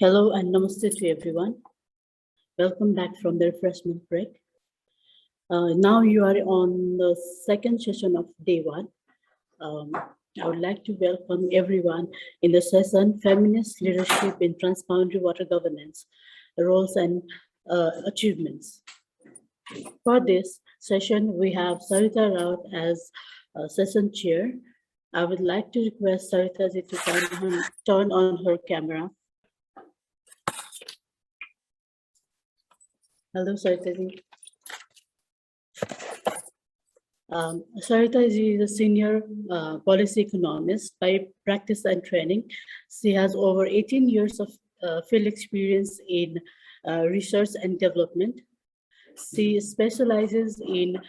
Hello and namaste to everyone. Welcome back from the refreshment break. Now you are on the second session of day one. I would like to welcome everyone in the session, Feminist Leadership in Transboundary Water Governance, Roles and Achievements. For this session, we have Sarita Raut as session chair. I would like to request Sarita ji to turn on her camera. Hello, Sarita ji. Sarita is a senior policy economist by practice and training. She has over 18 years of field experience in research and development. She specializes in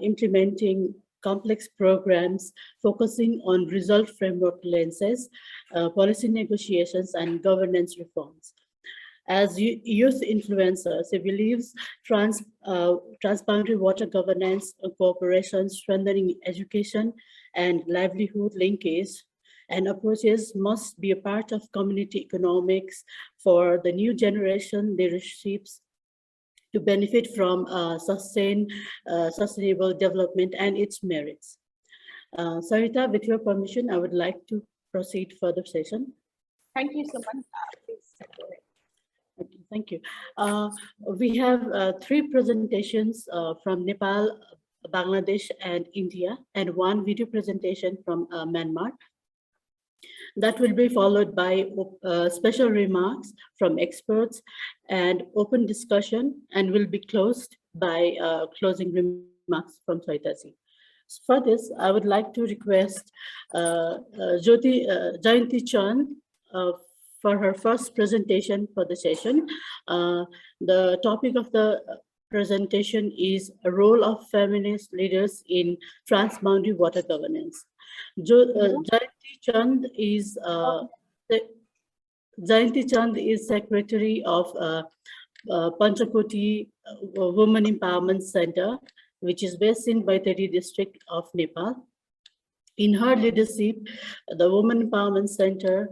implementing complex programs focusing on result framework lenses, policy negotiations, and governance reforms. As youth influencer, she believes transboundary water governance, cooperation, strengthening education, and livelihood linkage and approaches must be a part of community economics for the new generation leaderships to benefit from sustainable development and its merits. Sarita, with your permission, I would like to proceed for the session. Thank you so much. Please go ahead. Thank you. We have 3 presentations from Nepal, Bangladesh, and India, and 1 video presentation from Myanmar. That will be followed by special remarks from experts and open discussion, and will be closed by closing remarks from Sarita-ji. For this, I would like to request Jayanti Chand for her first presentation for the session. The topic of the presentation is a role of feminist leaders in transboundary water governance. Jayanti Chand is secretary of Panchakoti Women Empowerment Center, which is based in Baitari district of Nepal. In her leadership, the Women Empowerment Center,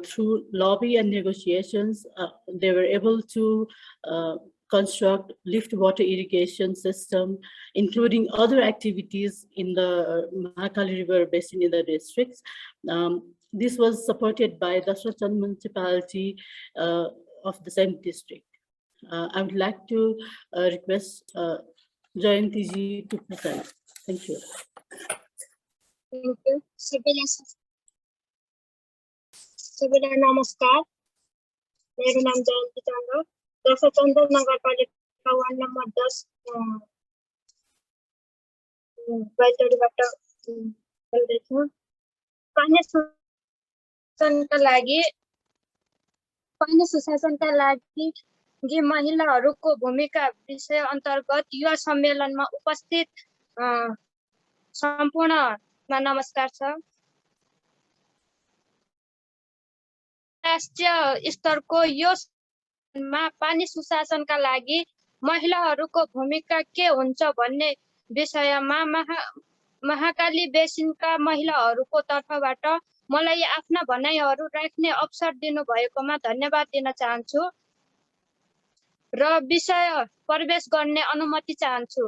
through lobby and negotiations, they were able to construct lift water irrigation system, including other activities in the Mahakali River basin in the districts. This was supported by the Dasratan municipality of the same district. I would like to request Jayanti ji to present. Thank you. Thank you. सबैलाई नमस्कार मेरो नाम जयन्ती चन्द दशचन्द्र नगरपालिका ward number 10 बैतडीबाट बोल्दैछु पानी सुशासनका लागि महिलाहरूको भूमिका विषय अन्तर्गत युवा सम्मेलनमा उपस्थित सम्पूर्णमा नमस्कार छ। राष्ट्रिय स्तरको यो पानी सुशासनका लागि महिलाहरूको भूमिका के हुन्छ भन्ने विषयमा महाकाली बेसिनका महिलाहरूको तर्फबाट मलाई आफ्ना भनाइहरू राख्ने अवसर दिनुभएकोमा धन्यवाद दिन चाहन्छु र विषय प्रवेश गर्ने अनुमति चाहन्छु।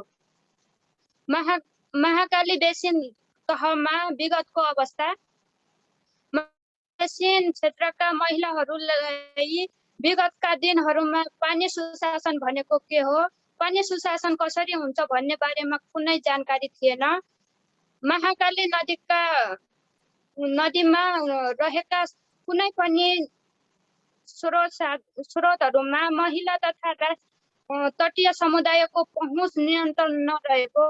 महाकाली बेसिन तहमा विगतको अवस्था बेसिन क्षेत्रका महिलाहरूलाई विगतका दिनहरूमा पानी सुशासन भनेको के हो, पानी सुशासन कसरी हुन्छ भन्ने बारेमा कुनै जानकारी थिएन। महाकाली नदीमा रहेका कुनै पनि स्रोतहरूमा महिला तथा तटीय समुदायको पहुँच नियन्त्रण नरहेको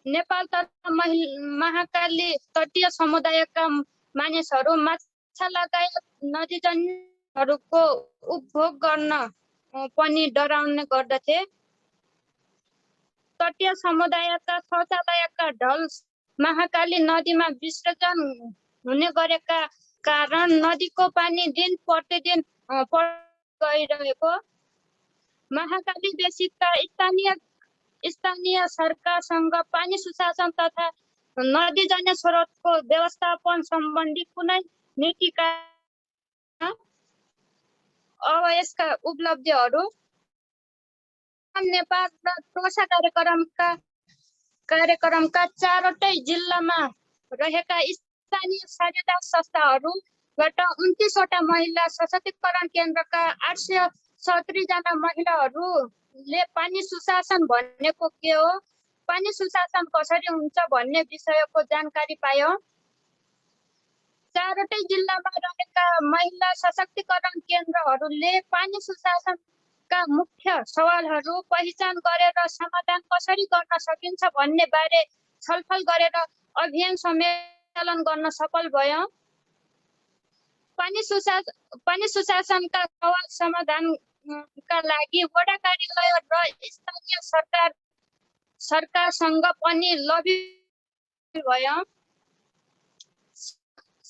नेपाल तथा महाकाली तटीय समुदायका मानिसहरू माछा लगायत नदीजन्यहरूको उपभोग गर्न पनि डराउने गर्दथे। तटीय समुदायका शौचालयका ढल महाकाली नदीमा विसर्जन हुने गरेका कारण नदीको पानी दिन प्रतिदिन गइरहेको महाकाली बेसिनका स्थानीय सरकारसँग पानी सुशासन तथा नदीजन्य स्रोतको व्यवस्थापन सम्बन्धी कुनै नीति अब यसका उपलब्धिहरू नेपाल र टोसा कार्यक्रमका 4वटै जिल्लामा रहेका स्थानीय साझेदार संस्थाहरूबाट 29वटा महिला सशक्तिकरण केन्द्रका 870 जना महिलाहरूले पानी सुशासन भनेको के हो, पानी सुशासन कसरी हुन्छ भन्ने विषयको जानकारी पायो। 4वटै जिल्लामा रहेका महिला सशक्तिकरण केन्द्रहरूले पानी सुशासनका मुख्य सवालहरू पहिचान गरेर समाधान कसरी गर्न सकिन्छ भन्ने बारे छलफल गरेर अभियान समेलन गर्न सफल भयो। पानी सुशासनका सवाल समाधानका लागि वडा कार्यालय र स्थानीय सरकारसँग पनि लबी भयो।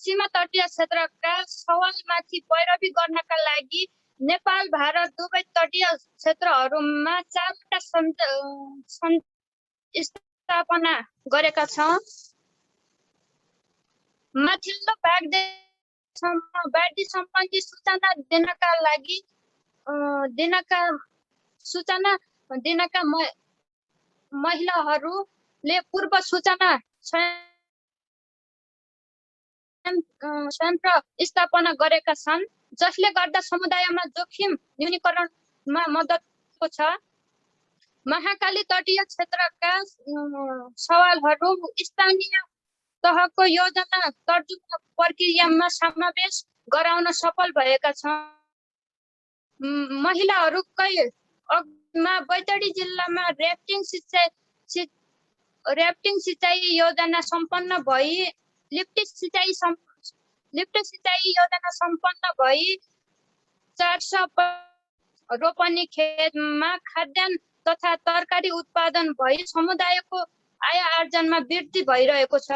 सीमा तटीय क्षेत्रका सवालमाथि पैरवी गर्नका लागि नेपाल भारत दुवै तटीय क्षेत्रहरूमा 4वटा स्थापना गरेका छौँ। माथिल्लो बाढी सम्बन्धी सूचना दिनका महिलाहरूले पूर्व सूचना संयन्त्र स्थापना गरेका छन्, जसले गर्दा समुदायमा जोखिम न्यूनीकरणमा मद्दतको छ। महाकाली तटीय क्षेत्रका सवालहरू स्थानीय तहको योजना तर्जुमा प्रक्रियामा समावेश गराउन सफल भएका छन्। महिलाहरूकै अघिमा बैतडी जिल्लामा र्याफ्टिङ सिँचाइ योजना सम्पन्न भई लिफ्ट सिँचाइ योजना सम्पन्न भई 400 रोपनी खेतमा खाद्यान्न तथा तरकारी उत्पादन भई समुदायको आय आर्जनमा वृद्धि भइरहेको छ।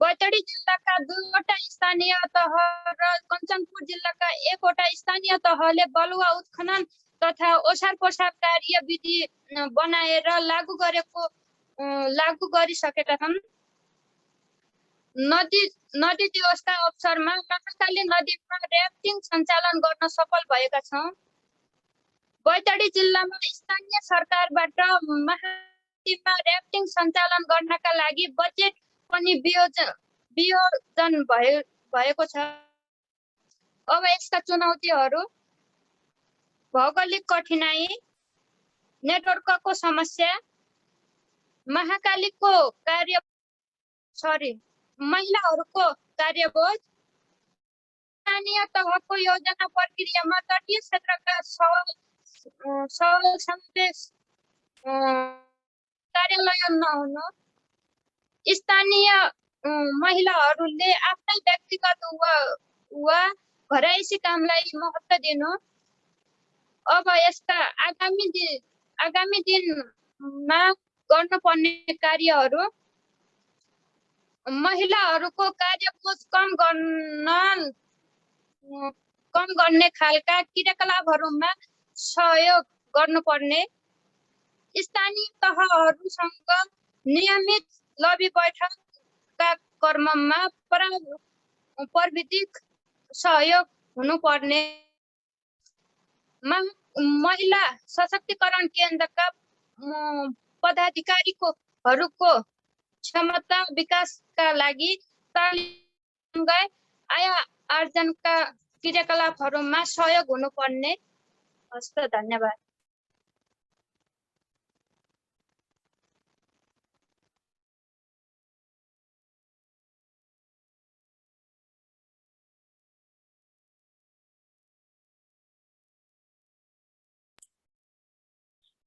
बैतडी जिल्लाका 2वटा स्थानीय तह र कञ्चनपुर जिल्लाका 1वटा स्थानीय तहले बलुवा उत्खनन तथा ओसार पोसार कार्यविधि बनाएर लागू गरिसकेका छन्। नदी दिवसका अवसरमा महाकाली नदीमा र्याफ्टिङ सञ्चालन गर्न सफल भएका छौँ। बैतडी जिल्लामा स्थानीय सरकारबाट महाकालीमा र्याफ्टिङ सञ्चालन गर्नका लागि बजेट पनि वियोजन भएको छ। अब यसका चुनौतीहरू: भौगोलिक कठिनाई, नेटवर्कको समस्या, महिलाहरूको कार्यबोझ, स्थानीय तहको योजना प्रक्रियामा तटीय क्षेत्रका सवाल समावेश कार्यान्वयन नहुनु, स्थानीय महिलाहरूले आफ्नै व्यक्तिगत वा घरैसी कामलाई महत्त्व दिनु। अब यसका आगामी दिनमा गर्नुपर्ने कार्यहरू: महिलाहरूको कार्यबोझ कम गर्ने खालका क्रियाकलापहरूमा सहयोग गर्नुपर्ने, स्थानीय तहहरूसँग नियमित लबी बैठकका क्रममा प्रविधिक सहयोग हुनुपर्ने, महिला सशक्तिकरण केन्द्रका पदाधिकारीहरूको क्षमता विकासका लागि तालिमसँगै आय आर्जनका क्रियाकलापहरूमा सहयोग हुनुपर्ने। हस्त, धन्यवाद।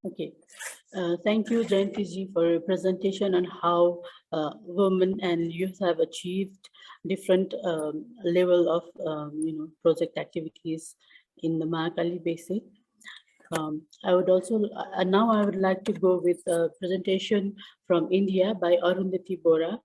Okay, thank you, Jayanti ji, for your presentation on how women and youth have achieved different level of project activities in the Mahakali Basin. I would also now I would like to go with a presentation from India by Arundhati Bora.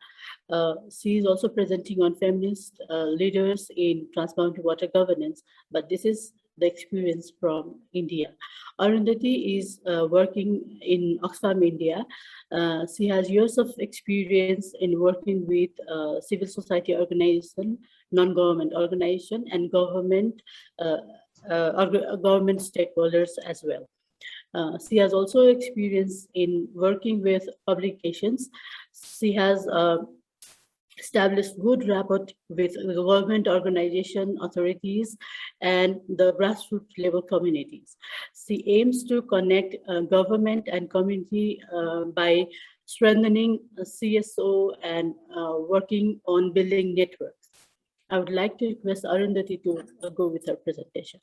She is also presenting on feminist leaders in transboundary water governance, but this is the experience from India. Arundhati is working in Oxfam, India. She has years of experience in working with civil society organization non-government organization, and government government stakeholders as well. She has also experience in working with publications. She has established good rapport with the government organization, authorities, and the grassroots level communities. She aims to connect government and community by strengthening CSO and working on building networks. I would like to request Arundhati to go with her presentation.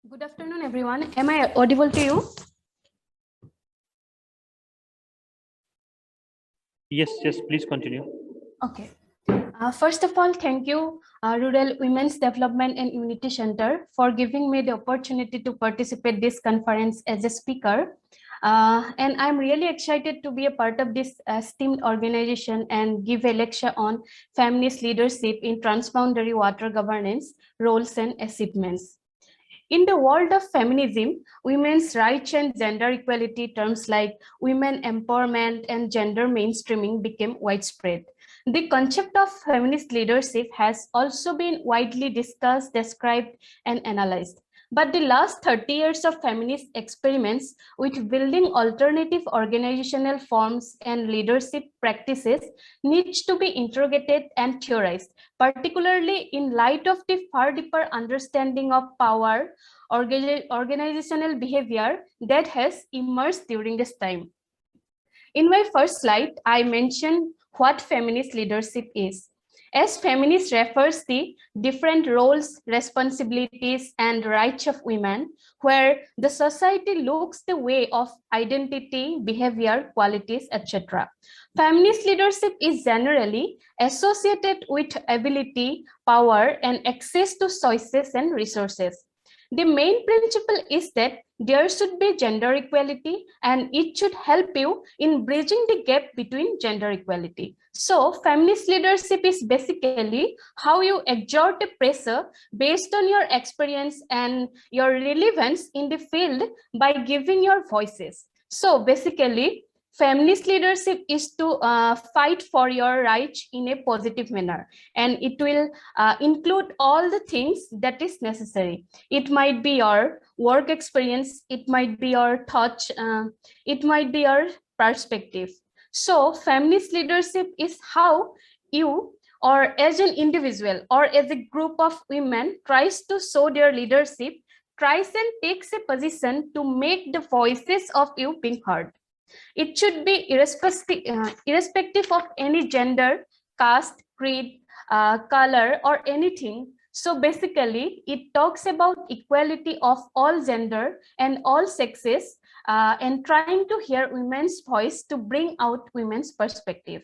Good afternoon, everyone. Am I audible to you? Yes, please continue. Okay. First of all, thank you, Rural Women's Development and Unity Center, for giving me the opportunity to participate this conference as a speaker. And I'm really excited to be a part of this esteemed organization and give a lecture on feminist leadership in transboundary water governance, roles and achievements. In the world of feminism, women's rights and gender equality, terms like women empowerment and gender mainstreaming became widespread. The concept of feminist leadership has also been widely discussed, described, and analyzed. But the last 30 years of feminist experiments with building alternative organizational forms and leadership practices needs to be interrogated and theorized, particularly in light of the far deeper understanding of power, organizational behavior that has emerged during this time. In my first slide, I mentioned what feminist leadership is. As feminist refers the different roles, responsibilities, and rights of women, where the society looks the way of identity, behavior, qualities, etc. Feminist leadership is generally associated with ability, power, and access to choices and resources. The main principle is that there should be gender equality, and it should help you in bridging the gap between gender equality. So feminist leadership is basically how you exert a pressure based on your experience and your relevance in the field by giving your voices. So basically, feminist leadership is to fight for your rights in a positive manner, and it will include all the things that is necessary. It might be your work experience, it might be your thoughts, it might be your perspective. So feminist leadership is how you, or as an individual or as a group of women, tries to show their leadership, tries and takes a position to make the voices of you being heard. It should be irrespective of any gender, caste, creed, color, or anything. So basically, it talks about equality of all gender and all sexes, and trying to hear women's voice to bring out women's perspective.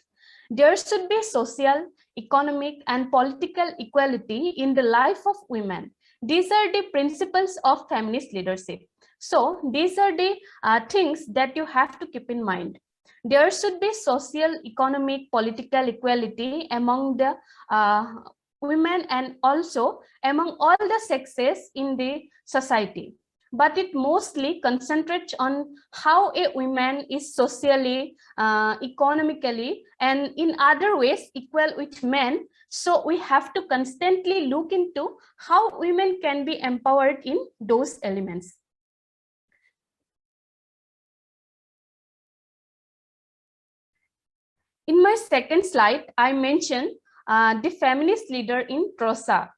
There should be social, economic, and political equality in the life of women. These are the principles of feminist leadership. So these are the things that you have to keep in mind. There should be social, economic, political equality among the women and also among all the sexes in the society. But it mostly concentrates on how a woman is socially, economically, and in other ways equal with men. So we have to constantly look into how women can be empowered in those elements. In my second slide, I mentioned the feminist leader in TROSA.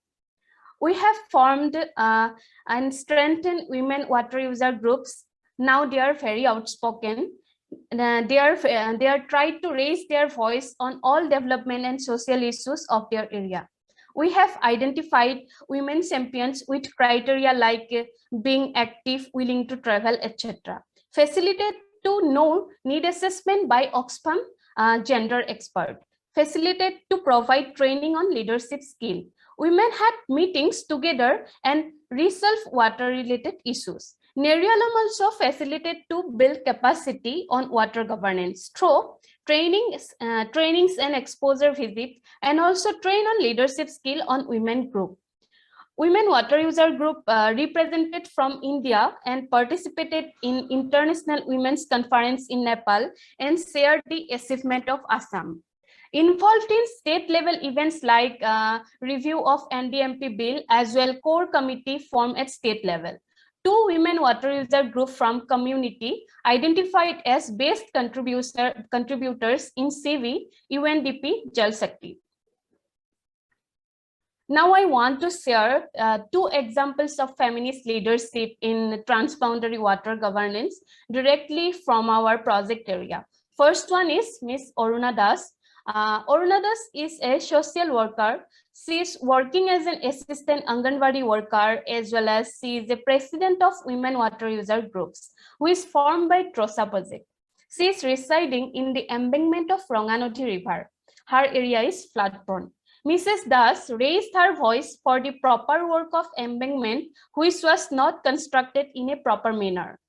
We have formed and strengthened women water user groups. Now they are very outspoken. They are trying to raise their voice on all development and social issues of their area. We have identified women champions with criteria like being active, willing to travel, etc. Facilitate to know need assessment by Oxfam gender expert. Facilitate to provide training on leadership skill. Women had meetings together and resolve water-related issues. Nerialam also facilitated to build capacity on water governance through trainings and exposure visits, and also train on leadership skill on women group. Women water user group represented from India and participated in International Women's Conference in Nepal and shared the achievement of Assam. Involved in state level events like review of NDMP bill, as well core committee formed at state level. 2 women water user group from community identified as best contributors in CV, UNDP, Jal Shakti. Now I want to share 2 examples of feminist leadership in transboundary water governance directly from our project area. First one is Miss Aruna Das. Aruna Das is a social worker. She is working as an assistant Anganwadi worker, as well as she is the president of Women Water User Groups, who is formed by TROSA project. She is residing in the embankment of Ranganodi River. Her area is flood prone. Mrs. Das raised her voice for the proper work of embankment, which was not constructed in a proper manner.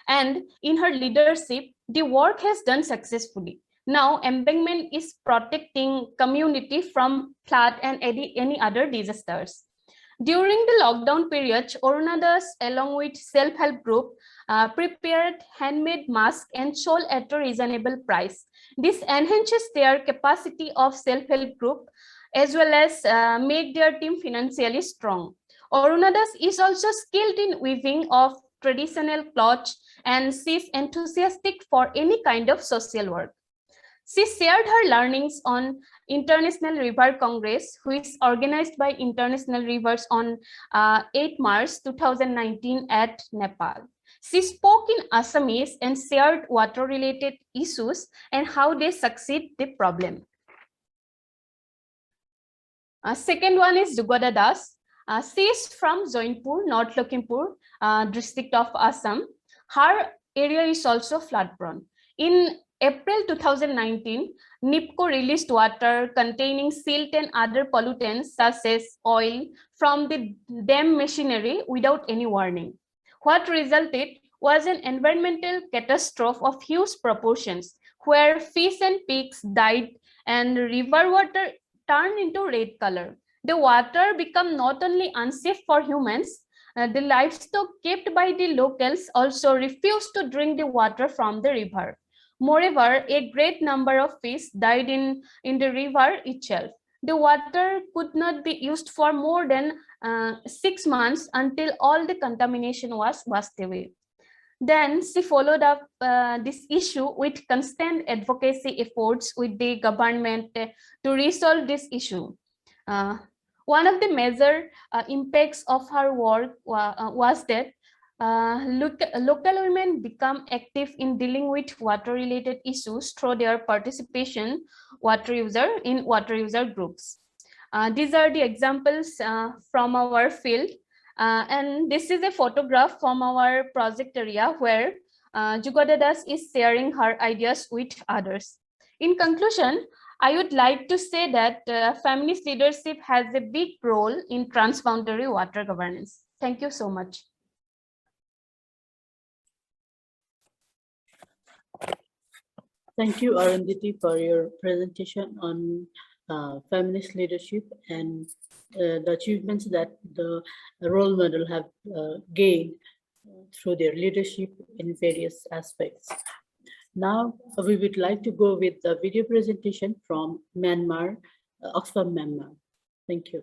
And in her leadership, the work has done successfully. Now, embankment is protecting community from flood and any other disasters. During the lockdown period, Aruna Das, along with self-help group, prepared handmade masks and shawl at a reasonable price. This enhances their capacity of self-help group, as well as make their team financially strong. Aruna Das is also skilled in weaving of traditional cloths, and she is enthusiastic for any kind of social work. She shared her learnings on International River Congress, which is organized by International Rivers on 8 March 2019 at Nepal. She spoke in Assamese and shared water-related issues and how they succeed the problem. Second one is Jugada Das. She is from Jainpur, North Lakhimpur district of Assam. Her area is also flood prone. In April 2019, NIPCO released water containing silt and other pollutants such as oil from the dam machinery without any warning. What resulted was an environmental catastrophe of huge proportions, where fish and pigs died and river water turned into red color. The water became not only unsafe for humans, the livestock kept by the locals also refused to drink the water from the river. Moreover, a great number of fish died in the river itself. The water could not be used for more than 6 months until all the contamination was washed away. Then she followed up this issue with constant advocacy efforts with the government to resolve this issue. One of the major impacts of her work was that local women become active in dealing with water-related issues through their participation in water user groups. These are the examples from our field. And this is a photograph from our project area where Jugada Das is sharing her ideas with others. In conclusion, I would like to say that feminist leadership has a big role in transboundary water governance. Thank you so much. Thank you, Arundhati, for your presentation on feminist leadership and the achievements that the role model have gained through their leadership in various aspects. Now, we would like to go with the video presentation from Myanmar, Oxfam, Myanmar. Thank you.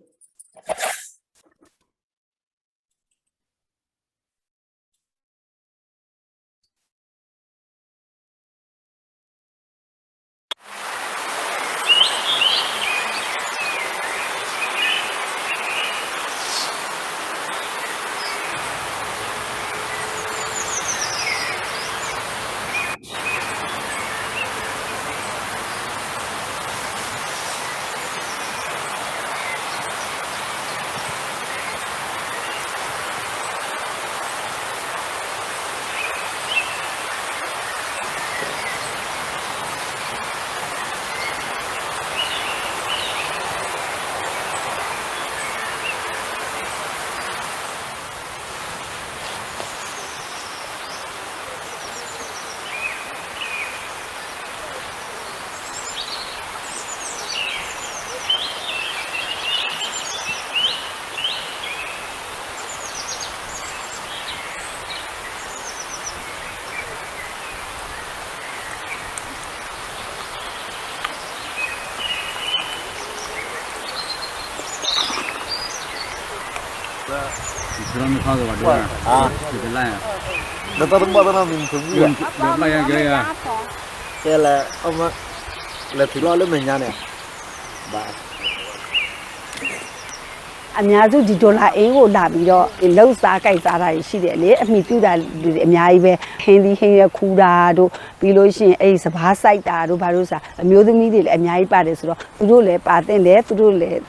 그런 카드 가지고 아, cái này nó tao đúng bao tao mình thử cái nghiệm cái này cái cái là ông á là thử lo lên mình nha nè bà အများစုဒီဒေါ်လာအင်းကိုလာပြီးတော့လှုပ်စားကြိုက်စားတာရှိတယ်လေအမိပြုတာအများကြီးပဲဟင်းသီးဟင်းရခူတာတို့ပြီးလို့ရှိရင်အဲ့စပားစိုက်တာတို့ဘာလို့ဆိုအမျိုးသမီးတွေလည်းအများကြီးပါတယ်ဆိုတော့သူတို့လည်းပါတဲ့တယ်သူတို့လည်း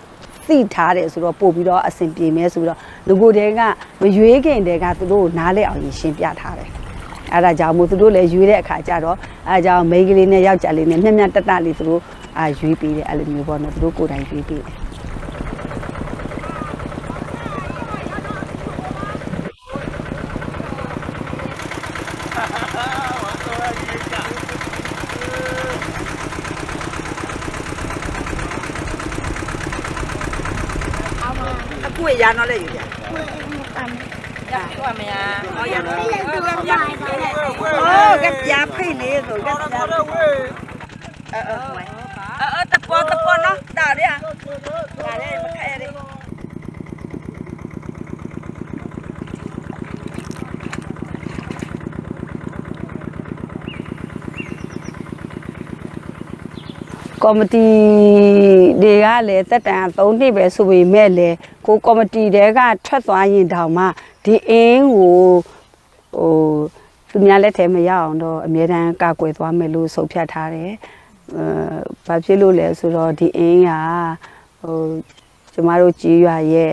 သိထားတယ်ဆိုတော့ပို့ပြီးတော့အဆင်ပြေမယ်ဆိုတော့လူကိုယ်တည်းကမရွေးခင်တည်းကသူတို့ကိုနားလဲအောင်ရှင်းပြထားတယ်အဲ့ဒါကြောင့်မို့သူတို့လည်းရွေးတဲ့အခါကျတော့အဲ့ကြောင့်မိန်းကလေးနဲ့ယောက်ျားလေးနဲ့မျက်မျက်တတလေးသူတို့ရွေးပေးတယ်အဲ့လိုမျိုးပေါ့နော်သူတို့ကိုယ်တိုင်ရွေးပေးတယ် Quê nhà nó đây vậy? Cái giá phi này rồi cái giá. Tập con nó đào đi à? Đào đi mà khai đi. Committee တွေကလည်းတက်တန်3နှစ်ပဲဆိုပေမဲ့လည်းကို committee တွေကထွက်သွားရင်တောင်မှဒီအင်းကိုသူများလက်ထဲမရအောင်တော့အမြဲတမ်းကာကွယ်သွားမယ်လို့ဆုံးဖြတ်ထားတယ်ဘာဖြစ်လို့လဲဆိုတော့ဒီအင်းကကျမတို့ကြီးရွာရဲ့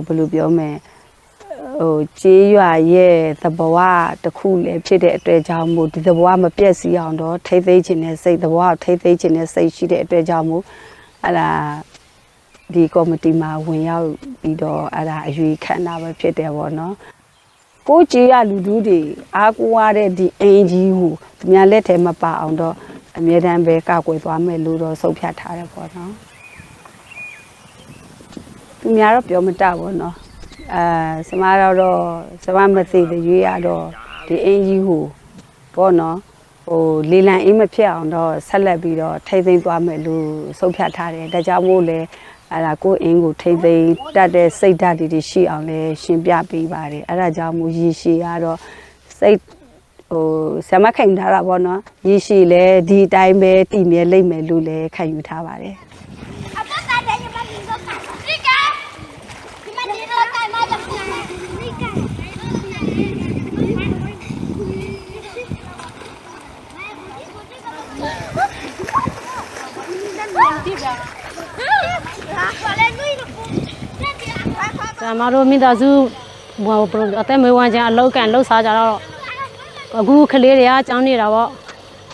ဘယ်လိုပြောမလဲကြီးရွာရဲ့သဘောတစ်ခုလည်းဖြစ်တဲ့အတွက်ကြောင့်မို့ဒီသဘောမပြည့်စည်အောင်တော့ထိသိမ်းခြင်းနဲ့စိတ်သဘောထိသိမ်းခြင်းနဲ့စိတ်ရှိတဲ့အတွက်ကြောင့်မို့အဲ့ဒါဒီကော်မတီမှာဝင်ရောက်ပြီးတော့အဲ့ဒါအရွေးခံတာပဲဖြစ်တယ်ပေါ့နော်ကိုကြီးရလူလူတွေအားကိုးရတဲ့ဒီအင်ဂျီကိုသူများလက်ထဲမပါအောင်တော့အမြဲတမ်းပဲကာကွယ်သွားမယ်လို့တော့ဆုံးဖြတ်ထားတယ်ပေါ့နော်သူများတော့ပြောမတတ်ဘူးနော်စမတော့စမမသိတဲ့ရွေးရတော့ဒီအင်ကြီးကိုပေါ့နော်လေလံအေးမဖြစ်အောင်တော့ဆက်လက်ပြီးတော့ထိမ့်သိမ်းသွားမယ်လို့ဆုံးဖြတ်ထားတယ်ဒါကြောင့်မို့လဲအဲ့ဒါကိုအင်းကိုထိမ့်သိမ်းတတ်တဲ့စိတ်ဓာတ်တွေရှိအောင်လဲရှင်းပြပေးပါတယ်အဲ့ဒါကြောင့်မို့ရည်ရှိရတော့စိတ်ဆမခိုင်ထားတာပေါ့နော်ရည်ရှိလဲဒီအတိုင်းပဲတည်မြဲလိမ့်မယ်လို့လဲခံယူထားပါတယ်ဆရာမတို့မိသားစုအသက်မွေးဝမ်းခြင်းအလောက်ကန်လှုပ်ရှားကြတော့အခုကလေးတွေကကျောင်းနေတာပေါ့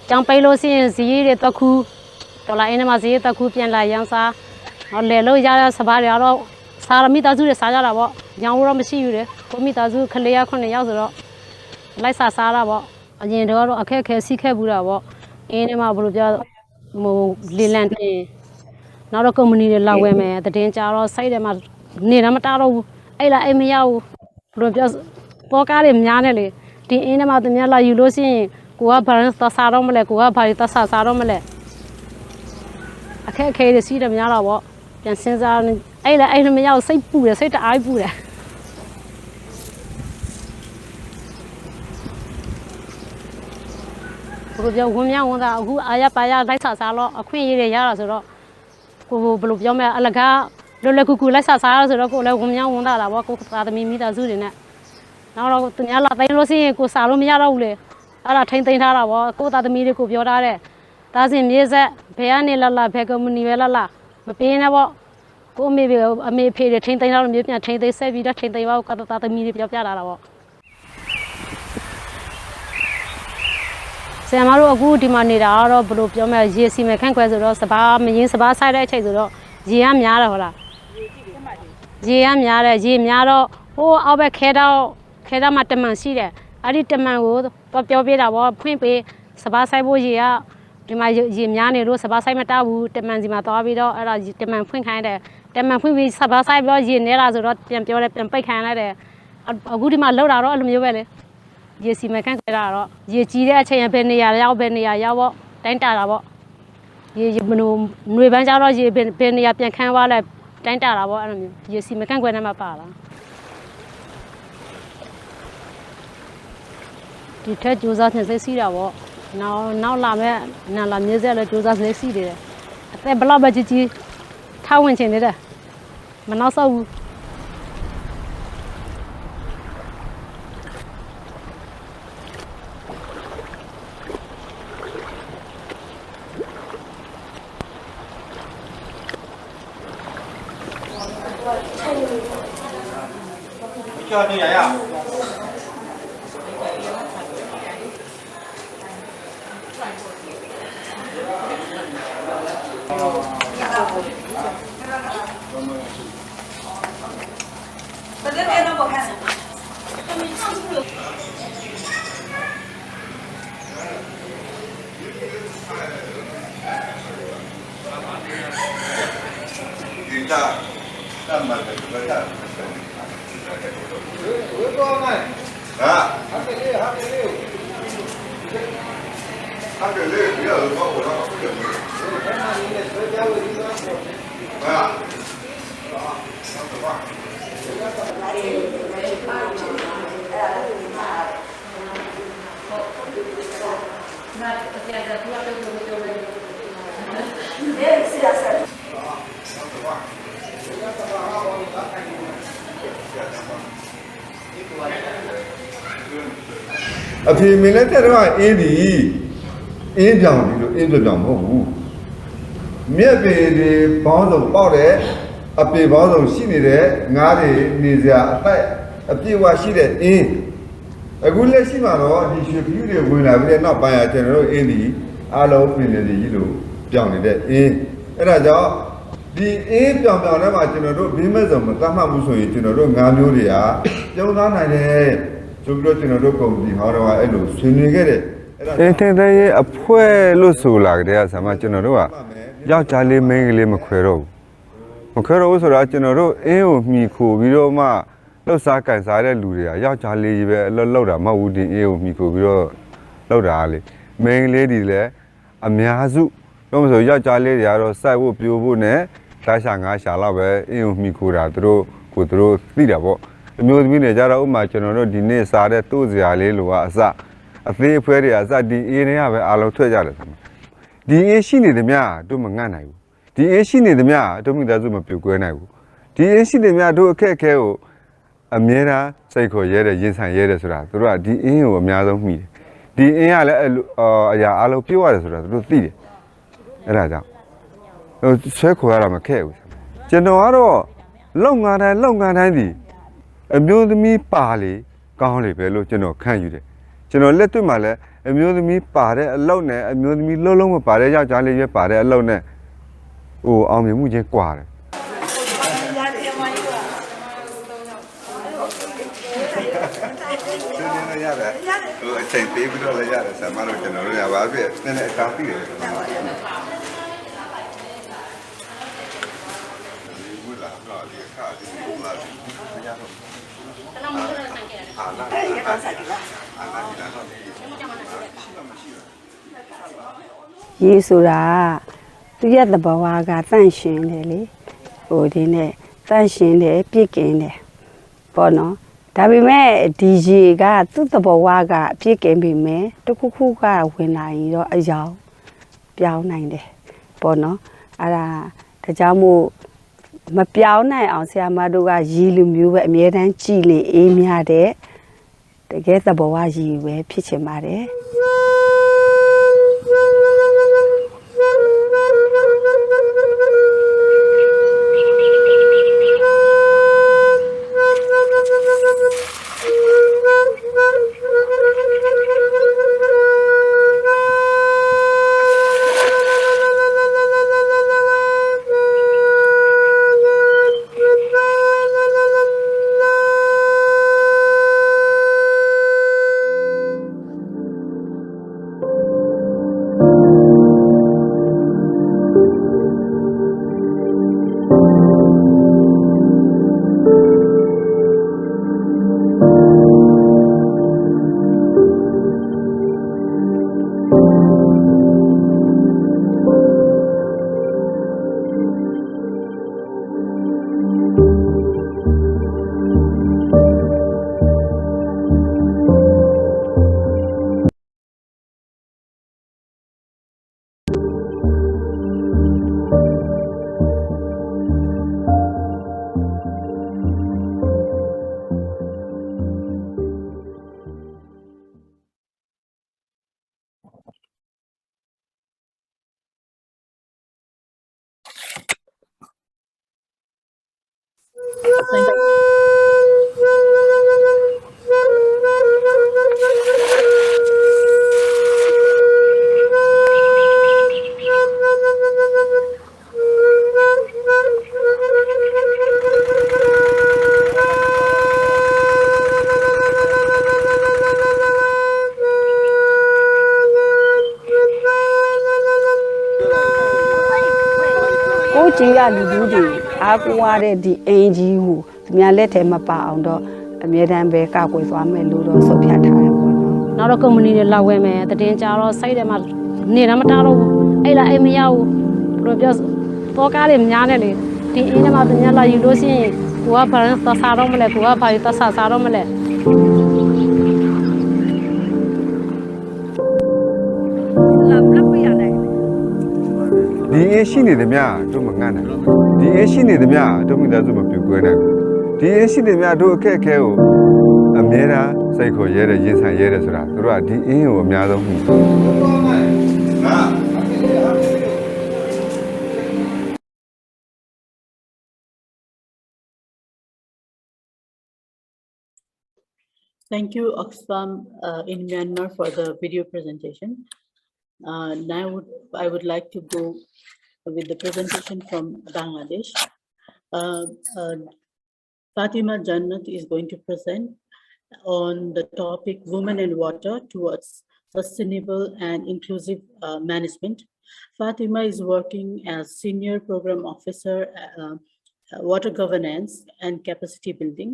ကျောင်းပိတ်လို့ရှိရင်ဇီးတွေတက်ခူးဒေါ်လာအင်းထဲမှာဇီးတက်ခူးပြန်လာရန်စားလဲလို့ရတဲ့စပါးတွေကတော့စားရမိသားစုတွေစားကြတာပေါ့ရောင်းတော့မရှိဘူးလေကိုမိသားစုကလေးရ9ယောက်ဆိုတော့လိုက်စားတာပေါ့အရင်တော့အခက်ခဲစီးခဲ့ဘူးတာပေါ့အင်းထဲမှာဘယ်လိုပြောလေလံတင်နောက်တော့ကုမ္ပဏီတွေလောက်ဝဲမယ်တည်င်းကြတော့စိုက်တယ်မှာနေတာမတားတော့ဘူးအဲ့လားအဲ့မရဘူးဘယ်လိုပြောပေါ်ကားတွေများနေလေဒီအင်းထဲမှာသူများလာယူလို့ရှိရင်ကိုကဘာလို့သစားတော့မလဲကိုကဘာလို့သစားတော့မလဲအခက်ခဲတွေစီးတယ်များတော့ပေါ့ပြန်စဉ်းစားအဲ့လားအဲ့မရဘူးစိတ်ပူတယ်စိတ်တအားပူတယ်ဘယ်လိုပြောဝမ်းမြောက်ဝမ်းသာအခုအာရပါရလိုက်စားလို့အခွင့်အရေးတွေရတာဆိုတော့ကိုဘယ်လိုပြောမလဲအလကားလွယ်လွယ်ကူကူလိုက်စားရဆိုတော့ကိုလည်းဝမ်းမြောက်ဝမ်းသာတာပေါ့ကိုသာသမီမိသားစုတွေနဲ့နောက်တော့သူများလာတိုင်းလို့ရှိရင်ကိုစားလို့မရတော့ဘူးလေအဲ့ဒါထိမ့်သိမ်းထားတာပေါ့ကိုသာသမီတွေကိုပြောထားတယ်ဒါစင်မြေဆက်ဘယ်ကနေလာဘယ်ကုမ္ပဏီပဲလာမပေးနဲ့ပေါ့ကိုအမေဖေတွေထိမ့်သိမ်းထားလို့မျိုးပြန်ထိမ့်သိမ်းဆက်ပြီးတော့ထိမ့်သိမ်းပါကိုသာသမီတွေပြောပြလာတာပေါ့ဆရာမတို့အခုဒီမှာနေတာတော့ဘယ်လိုပြောမလဲရေစီမဲ့ခန့်ခွဲဆိုတော့စပားမရင်စပားဆိုင်တဲ့အချိန်ဆိုတော့ရေကများတယ်ဟုတ်လားရေကများတယ်ရေများတော့ဟိုအောက်ဘက်ခဲတော့မှတမန်ရှိတယ်အဲ့ဒီတမန်ကိုပြောပြတာပေါ့ဖွင့်ပေးစပားဆိုင်ဖို့ရေကဒီမှာရေများနေလို့စပားဆိုင်မတောက်ဘူးတမန်စီမှာသွားပြီးတော့အဲ့ဒါတမန်ဖွင့်ခိုင်းတယ်တမန်ဖွင့်ပြီးစပားဆိုင်ပြီးတော့ရေနေတာဆိုတော့ပြန်ပြောတယ်ပြန်ပိတ်ခိုင်းလိုက်တယ်အခုဒီမှာလောက်တာတော့အဲ့လိုမျိုးပဲလေရေစီမဲ့ခန့်ခွဲတာတော့ရေကြီးတဲ့အချိန်ဘယ်နေရာရောက်ပေါ့တိုင်းတာတာပေါ့ရေမနိုຫນွေပန်းကြတော့ရေဘယ်နေရာပြန်ခန်းသွားလဲတိုင်းတာတာပေါ့အဲ့လိုမျိုးရေစီမဲ့ခန့်ခွဲနေမှာပါလား ဒီထက်ကြိုးစားနေစိတ်ရှိတာပေါ့နောက်လာမဲ့နာလာမြေဆက်လည်းကြိုးစားစိတ်ရှိတယ်အသက်ဘလောက်ပဲကြီးထားဝင်ချင်နေတယ်မနောက်ဆောက်ဘူး叫你爷呀。အဖေမင်းလက်ထက်တော့အင်းဒီအင်းပြောင်ဒီလိုအင်းပြောင်မဟုတ်ဘူးမြက်ပေတွေဘောင်းစုံပေါက်တယ်အပေဘောင်းစုံရှိနေတဲ့ငါးတွေနေစရာအပြည့်အဝရှိတဲ့အင်းအခုလက်ရှိမှာတော့ဒီရွှေပြူတွေဝင်လာပြီးတဲ့နောက်ပိုင်းကျွန်တော်တို့အင်းဒီအားလုံးပြင်နေကြီးလို့ပြောင်းနေတဲ့အင်းအဲ့ဒါကြောင့်ဒီအင်းပြောင်ထဲမှာကျွန်တော်တို့ဘေးမဲ့စုံမသတ်မှတ်မှုဆိုရင်ကျွန်တော်တို့ငါးမျိုးတွေကကျုံသားနိုင်တယ်ဆိုပြီးတော့ကျွန်တော်တို့ကုန်ဒီဟောတော့အဲ့လိုဆွေးနွေးခဲ့တယ်အင်းထင်တဲ့အဖွဲလို့ဆိုလာကြတဲ့ဆာမကျွန်တော်တို့ကယောက်ျားလေးမိန်းကလေးမခွဲတော့ဘူးမခွဲတော့ဘူးဆိုတာကျွန်တော်တို့အင်းကိုမှီခိုပြီးတော့မှလှုပ်ရှားကန်စားတဲ့လူတွေကယောက်ျားလေးကြီးပဲလှုပ်တာမဟုတ်ဘူးဒီအင်းကိုမှီခိုပြီးတော့လှုပ်တာလေမိန်းကလေးတွေလည်းအများစုတော့မဆိုယောက်ျားလေးတွေကတော့စိုက်ဖို့ပြိုးဖို့နဲ့စားရှာငါးရှာတော့ပဲအင်းကိုမှီခိုတာသူတို့သိတာပေါ့အမျိုးသမီးတွေကြတော့ဥမာကျွန်တော်တို့ဒီနေ့စားတဲ့တို့စရာလေးလိုကအစအသေးအဖွဲတွေအစဒီအင်းတွေကပဲအားလုံးထွက်ကြတယ်ဆိုဒီအင်းရှိနေသမျှတို့မငတ်နိုင်ဘူးဒီအင်းရှိနေသမျှတို့မိသားစုမပြိုကွဲနိုင်ဘူးဒီအင်းရှိနေသမျှတို့အခက်အခဲကိုအမြဲတမ်းစိတ်ခေါ်ရဲတယ်ရင်ဆိုင်ရဲတယ်ဆိုတာတို့ကဒီအင်းကိုအများဆုံးမှီတယ်ဒီအင်းကလည်းအရာအားလုံးပြည့်ရတယ်ဆိုတာတို့သိတယ်အဲ့ဒါကြောင့်ဆွဲခေါ်ရတာမခက်ဘူးကျွန်တော်ကတော့လောက်ငါတိုင်းဒီအမျိုးသမီးပါလေကောင်းလေပဲလို့ကျွန်တော်ခံယူတယ်ကျွန်တော်လက်တွေ့မှာလည်းအမျိုးသမီးပါတဲ့အလုပ်နဲ့အမျိုးသမီးလုံးမပါတဲ့ယောက်ျားလေးရွေးပါတဲ့အလုပ်နဲ့ဟိုအောင်မြင်မှုချင်းကွာတယ်ရတယ်ဟိုအချိန်ပေးပြီးတော့လည်းရတယ်ဆရာမတို့ကျွန်တော်တို့ရပါပြီနည်းနည်းအကောင်းသိတယ်ရေဆိုတာသူရဲ့သဘောကတန့်ရှင်တယ်လေဟိုဒီနဲ့တန့်ရှင်တယ်ပြည့်ကင်းတယ်ပေါ့နော်ဒါပေမဲ့ဒီရေကသူ့သဘောကပြည့်ကင်းပြီမဲ့တခုခုကဝင်လာရင်တော့အယောင်ပြောင်းနိုင်တယ်ပေါ့နော်အဲ့ဒါကြောင့်မို့မပြောင်းနိုင်အောင်ဆရာမတို့ကရေလူမျိုးပဲအမြဲတမ်းကြည်လင်အေးမြတဲ့တကယ်သဘောရေပဲဖြစ်ချင်ပါတယ် Thank you. Cô chỉ là đủ đi, aku qua đây đi anh chỉ hu, tụi mình lấy thêm mà bảo đó, mình đang về cả quầy xóa mình lưu đó số phiếu thả em bọn nó. နောက်တော့ကုမ္ပဏီတွေလောက်ဝဲမယ်တည်င်းကြတော့စိုက်တယ်မှာနေတာမတားတော့ဘူးအဲ့လားအိမ်မရဘူးဘယ်လိုပြောတော့ကားတွေများနေလေဒီအင်းထဲမှာသူများလာယူလို့ရှိရင်ကိုကဘာလဲသစားတော့မလဲကိုကဘာလဲသစားတော့မလဲ ဒီအရှိနေသည်များတို့မငတ်နိုင်ဒီအရှိနေသည်များတို့မိသားစုမပြူကွဲနိုင်ဒီအရှိနေသည်များတို့အခက်အခဲကိုအမြဲတမ်းစိတ်ခေါ်ရဲတဲ့ရင်ဆိုင်ရဲတဲ့ဆိုတာတို့ကဒီအင်းကိုအများဆုံးမှု Thank you, Oxfam in Myanmar, for the video presentation. Now I would like to go with the presentation from Bangladesh. Fatima Jannat is going to present on the topic Women and Water Towards Sustainable and Inclusive Management. Fatima is working as Senior Program Officer, Water Governance and Capacity Building.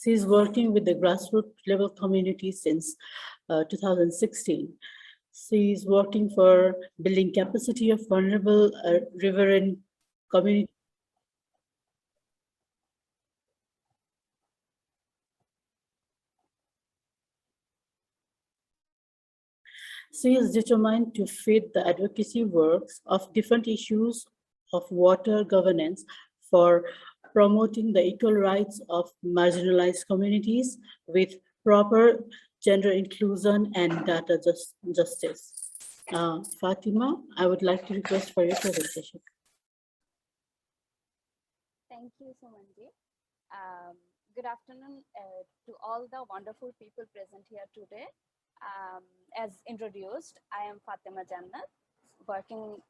She is working with the grassroots level community since 2016. She is working for building capacity of vulnerable riverine community. She is determined to fit the advocacy works of different issues of water governance for promoting the equal rights of marginalized communities with proper gender inclusion and data justice. Fatima, I would like to request for your presentation. Thank you, Sumanji. Good afternoon to all the wonderful people present here today. As introduced, I am Fatima Jannat, working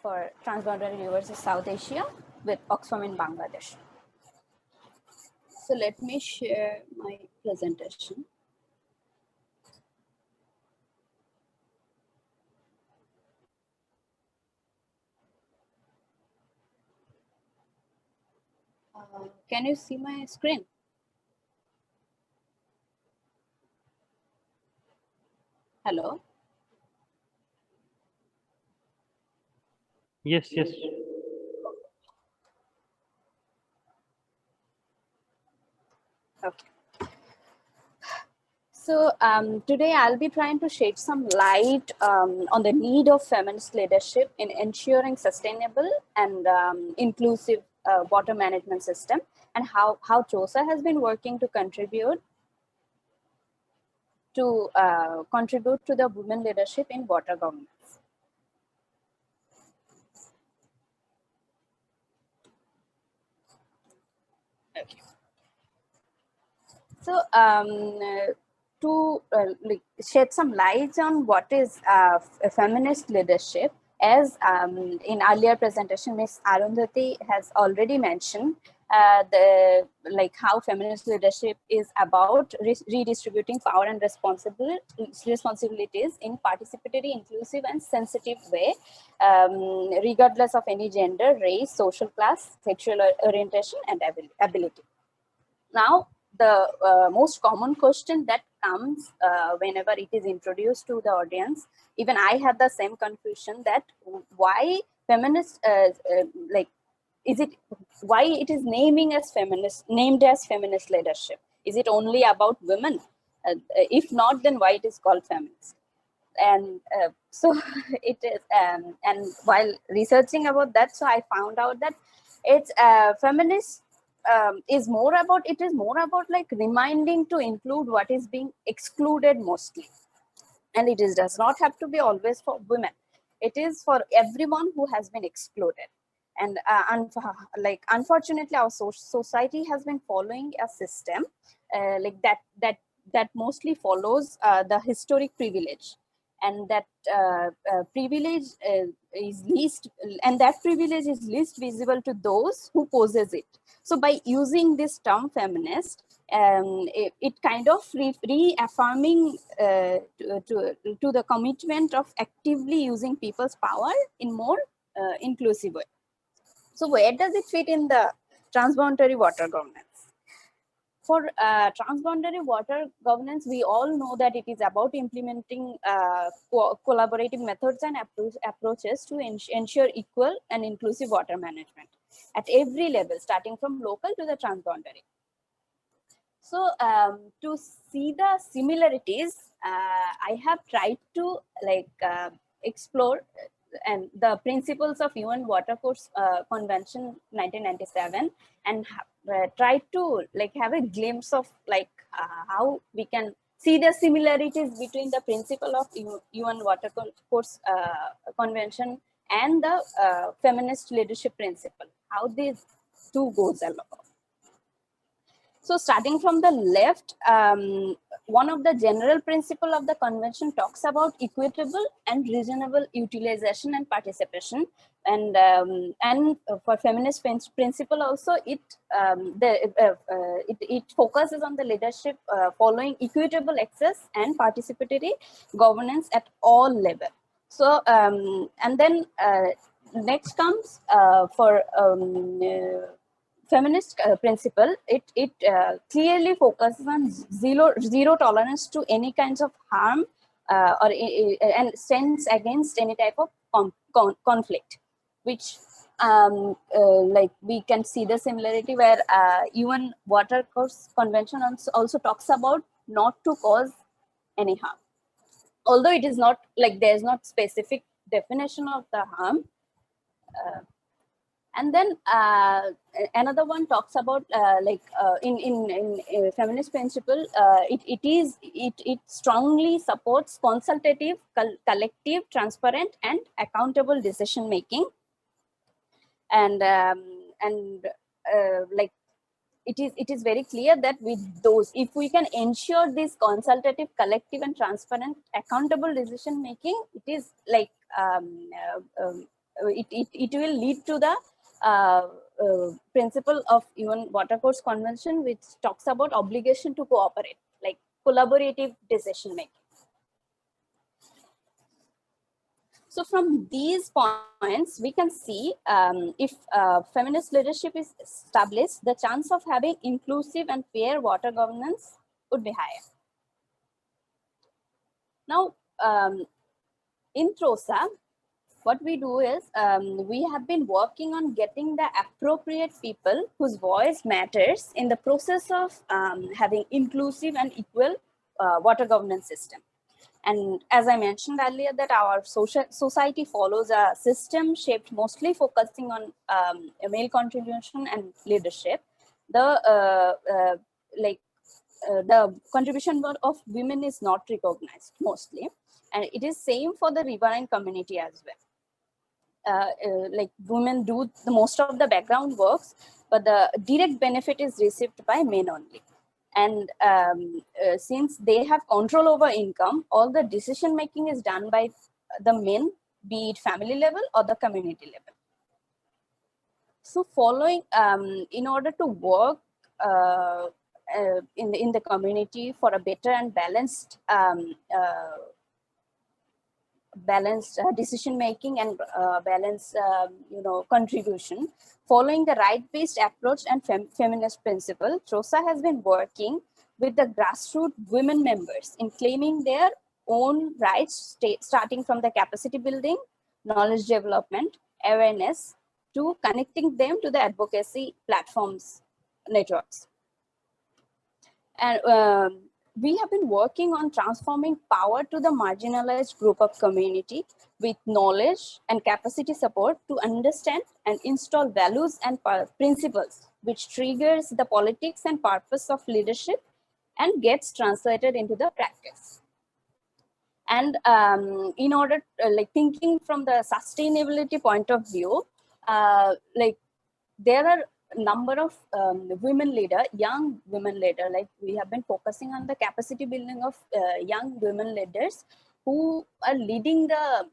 for Transboundary University South Asia with Oxfam in Bangladesh. So let me share my presentation. Can you see my screen? Hello? Yes, yes. Okay. So today I'll be trying to shed some light on the need of feminist leadership in ensuring sustainable and inclusive water management system, and how TROSA has been working to contribute to the women leadership in water governance. Okay. So to shed some light on what is feminist leadership, as in earlier presentation, Ms. Arundhati has already mentioned how feminist leadership is about redistributing power and responsibilities in participatory, inclusive, and sensitive way, regardless of any gender, race, social class, sexual orientation, and ability. Now, the most common question that comes whenever it is introduced to the audience, even I had the same confusion, that why feminist, why it is named as feminist leadership? Is it only about women? If not, then why it is called feminist? And so it is, and while researching about that, so I found out that it's feminist is more about like reminding to include what is being excluded mostly. And it does not have to be always for women. It is for everyone who has been excluded. And unfortunately, our society has been following a system like that mostly follows the historic privilege, and that privilege is least, and that privilege is least visible to those who possess it. So by using this term feminist, it kind of reaffirming to the commitment of actively using people's power in more inclusive way. So where does it fit in the transboundary water governance? For transboundary water governance, we all know that it is about implementing collaborative methods and approaches to ensure equal and inclusive water management at every level, starting from local to the transboundary. So to see the similarities, I have tried to explore and the principles of UN Watercourse Convention 1997, and try to have a glimpse of how we can see the similarities between the principle of UN Watercourse Convention and the feminist leadership principle, how these two goes along. So starting from the left, one of the general principle of the convention talks about equitable and reasonable utilization and participation, and for feminist principle also, it focuses on the leadership following equitable access and participatory governance at all levels. So and then next comes for feminist principle, it clearly focuses on zero tolerance to any kinds of harm and stands against any type of conflict, which we can see the similarity where UN Watercourse Convention also talks about not to cause any harm, although it is not there's not specific definition of the harm. And then another one talks about in feminist principle, it strongly supports consultative, collective, transparent, and accountable decision making, and it is very clear that with those, if we can ensure this consultative, collective, and transparent, accountable decision making, it is it will lead to the principle of UN Watercourse Convention, which talks about obligation to cooperate, like collaborative decision making. So from these points, we can see if feminist leadership is established, the chance of having inclusive and fair water governance would be higher. Now, in TROSA, what we do is we have been working on getting the appropriate people whose voice matters in the process of having inclusive and equal water governance system. And as I mentioned earlier, that our society follows a system shaped mostly focusing on male contribution and leadership. The contribution of women is not recognized mostly, and it is same for the riverine community as well. Women do the most of the background works, but the direct benefit is received by men only. And since they have control over income, all the decision making is done by the men, be it family level or the community level. So following, in order to work in the community for a better and balanced decision making and balanced contribution, following the right-based approach and feminist principle, TROSA has been working with the grassroots women members in claiming their own rights, starting from the capacity building, knowledge development, awareness, to connecting them to the advocacy platforms networks. And we have been working on transforming power to the marginalized group of community with knowledge and capacity support to understand and install values and principles, which triggers the politics and purpose of leadership and gets translated into the practice. And in order, thinking from the sustainability point of view, like there are a number of women leader, young women leader, like we have been focusing on the capacity building of young women leaders who are leading the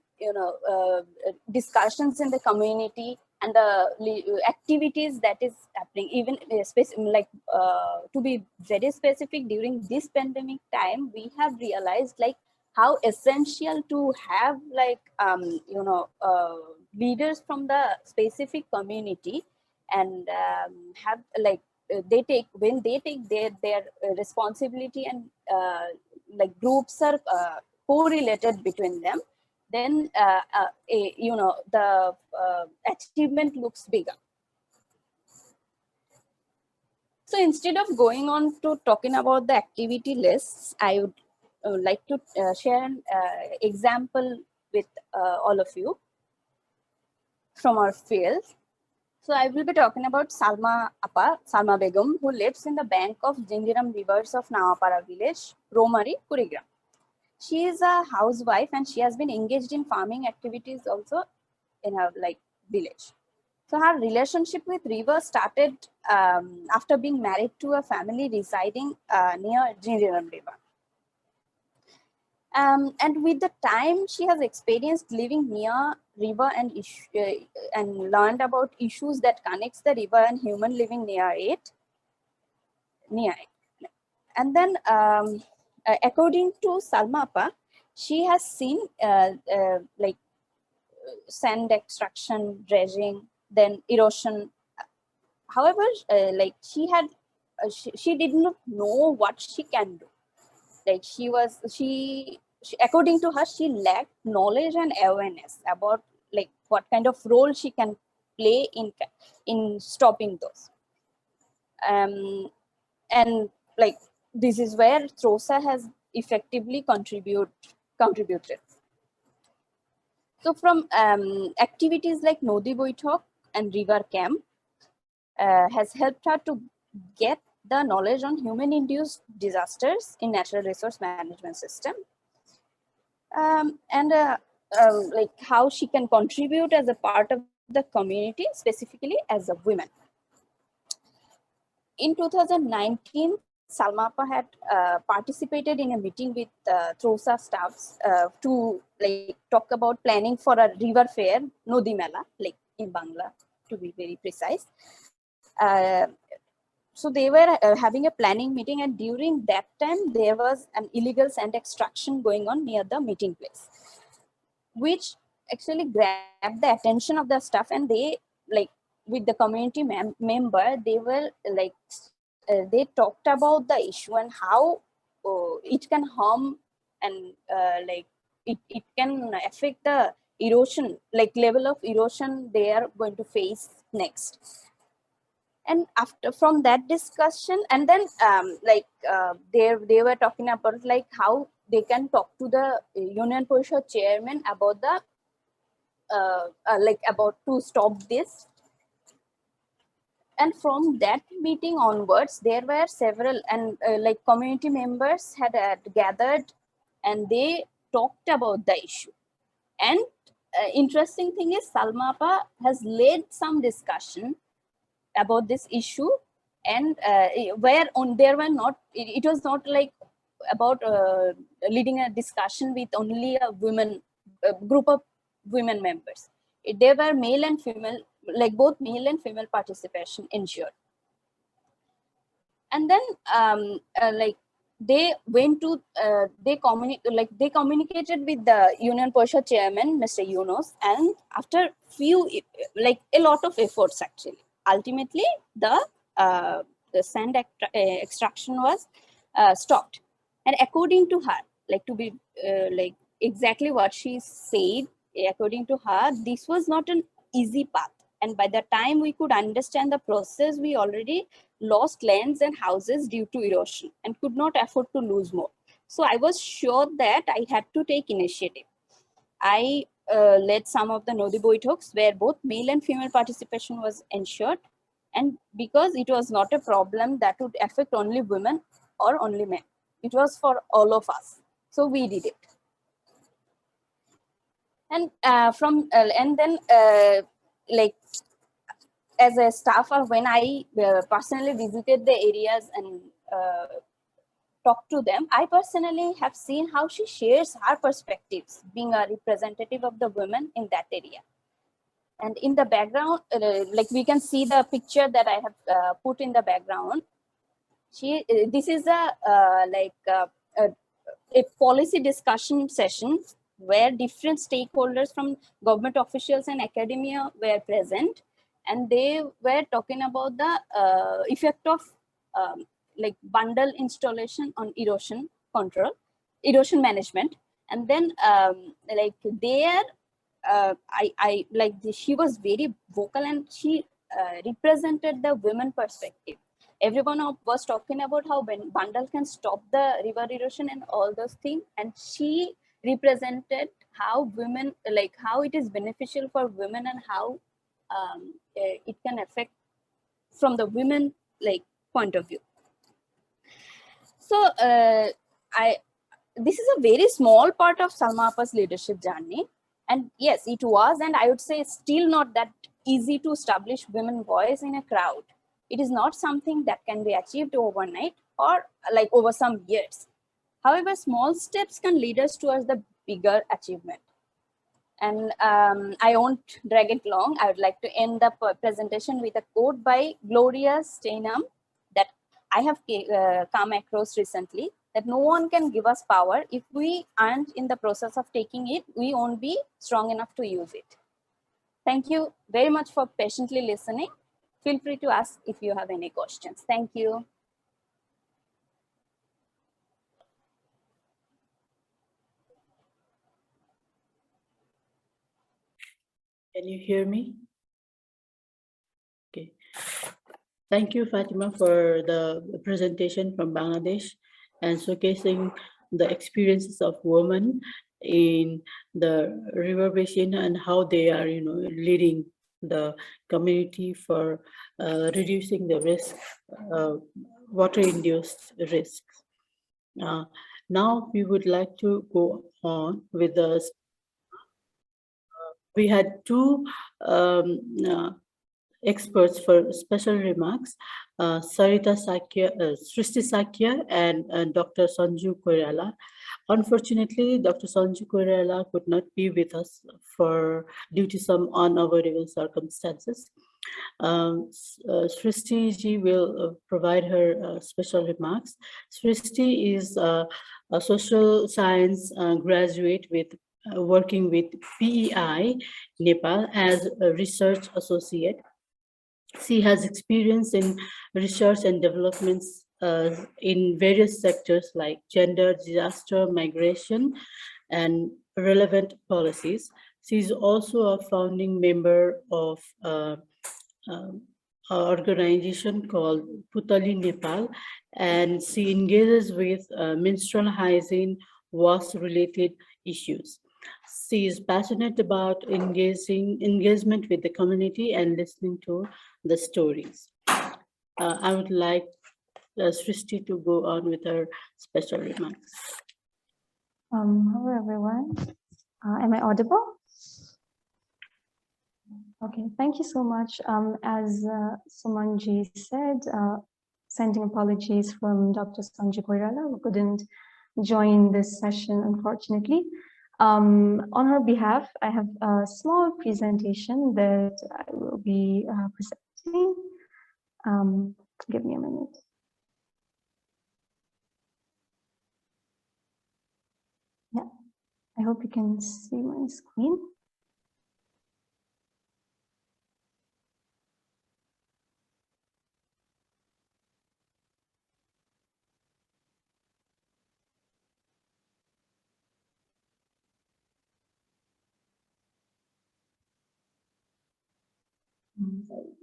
discussions in the community and the activities that is happening. Even to be very specific, during this pandemic time, we have realized like how essential to have like leaders from the specific community, and have like when they take their responsibility, and like groups are correlated between them, then the achievement looks bigger. So instead of going on to talking about the activity lists, I would like to share an example with all of you from our field. So I will be talking about Salma Begum, who lives in the bank of Jinjiram rivers of Nawapara village, Romari, Kurigram. She is a housewife and she has been engaged in farming activities also in her village. So her relationship with river started after being married to a family residing near Jinjiram river. And with the time, she has experienced living near river and learned about issues that connects the river and human living near it. And then, according to Salma Appa, she has seen sand extraction, dredging, then erosion. However, she did not know what she can do. Like she according to her, she lacked knowledge and awareness about like what kind of role she can play in stopping those. And like this is where TROSA has effectively contributed. So from activities like Nodi Boitok and River Camp has helped her to get the knowledge on human-induced disasters in natural resource management system, and like how she can contribute as a part of the community, specifically as a woman. In 2019, Salma Appa had participated in a meeting with TROSA staffs to like talk about planning for a river fair, Nodi Mela, like in Bangla, to be very precise. So they were having a planning meeting, and during that time there was an illegal sand extraction going on near the meeting place, which actually grabbed the attention of the staff, and they like with the community member, they were like they talked about the issue and how it can harm and like it can affect the erosion, like level of erosion they are going to face next. And after from that discussion, and then they were talking about like how they can talk to the Union Parishad chairman about the like about to stop this. And from that meeting onwards, there were several and like community members had gathered, and they talked about the issue. And interesting thing is, Salma Appa has led some discussion about this issue, and there were not, it was not like about leading a discussion with only a group of women members. There were male and female, like both male and female participation ensured. And then like they went to they communicated with the Union Parishad chairman, Mr. Yunus, and after a lot of efforts actually, ultimately the sand extraction was stopped. And according to her, like to be like exactly what she said, according to her, this was not an easy path. And by the time we could understand the process, we already lost lands and houses due to erosion and could not afford to lose more. So I was sure that I had to take initiative. I led some of the Nodi Boitoks where both male and female participation was ensured. And because it was not a problem that would affect only women or only men, it was for all of us. So we did it. And and then like as a staffer, when I personally visited the areas and talked to them, I personally have seen how she shares her perspectives, being a representative of the women in that area. And in the background, like we can see the picture that I have put in the background. This is a policy discussion session where different stakeholders from government officials and academia were present, and they were talking about the effect of like bundle installation on erosion control, erosion management. And then like there, I like she was very vocal, and she represented the women perspective. Everyone was talking about how bundle can stop the river erosion and all those things, and she represented how women, like how it is beneficial for women and how it can affect from the women like point of view. So this is a very small part of Salma Appa's leadership journey, and yes, it was, and I would say still not that easy to establish women voice in a crowd. It is not something that can be achieved overnight or like over some years. However, small steps can lead us towards the bigger achievement. And I won't drag it long. I would like to end the presentation with a quote by Gloria Steinem that I have come across recently, that no one can give us power. If we aren't in the process of taking it, we won't be strong enough to use it. Thank you very much for patiently listening. Feel free to ask if you have any questions. Thank you. Can you hear me? Okay. Thank you, Fatima, for the presentation from Bangladesh and showcasing the experiences of women in the river basin and how they are, leading the community for reducing the risk, water-induced risks. Now we would like to go on with the. We had two experts for special remarks, Sarita Sakya, Srishti Sakya, and Dr. Sanju Koirala. Unfortunately, Dr. Sanju Koirala could not be with us due to some unavoidable circumstances. Srishti ji will provide her special remarks. Srishti is a social science graduate with working with PEI Nepal as a research associate. She has experience in research and developments in various sectors like gender, disaster, migration, and relevant policies. She is also a founding member of an organization called Putali Nepal, and she engages with menstrual hygiene, wash-related issues. She is passionate about engagement with the community and listening to the stories. I would like Srishti to go on with her special remarks. Hello everyone. Am I audible? Okay, thank you so much. As Sumanji said, sending apologies from Dr. Sanju Koirala, who couldn't join this session, unfortunately. On her behalf, I have a small presentation that I will be presenting. Give me a minute. Yeah, I hope you can see my screen. Okay.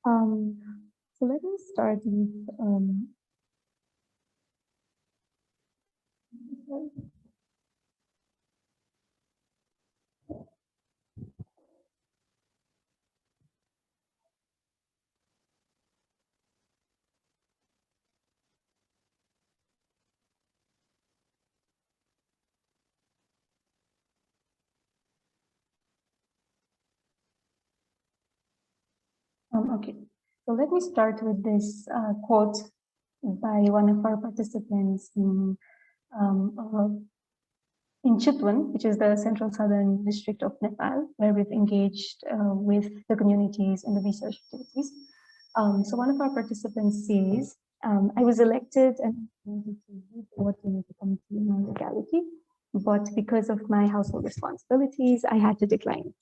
So let us start with Okay, so let me start with this quote by one of our participants in Chitwan, which is the central southern district of Nepal, where we've engaged with the communities in the research activities. So one of our participants says, I was elected and wanted to lead the water committee in my locality, but because of my household responsibilities, I had to decline.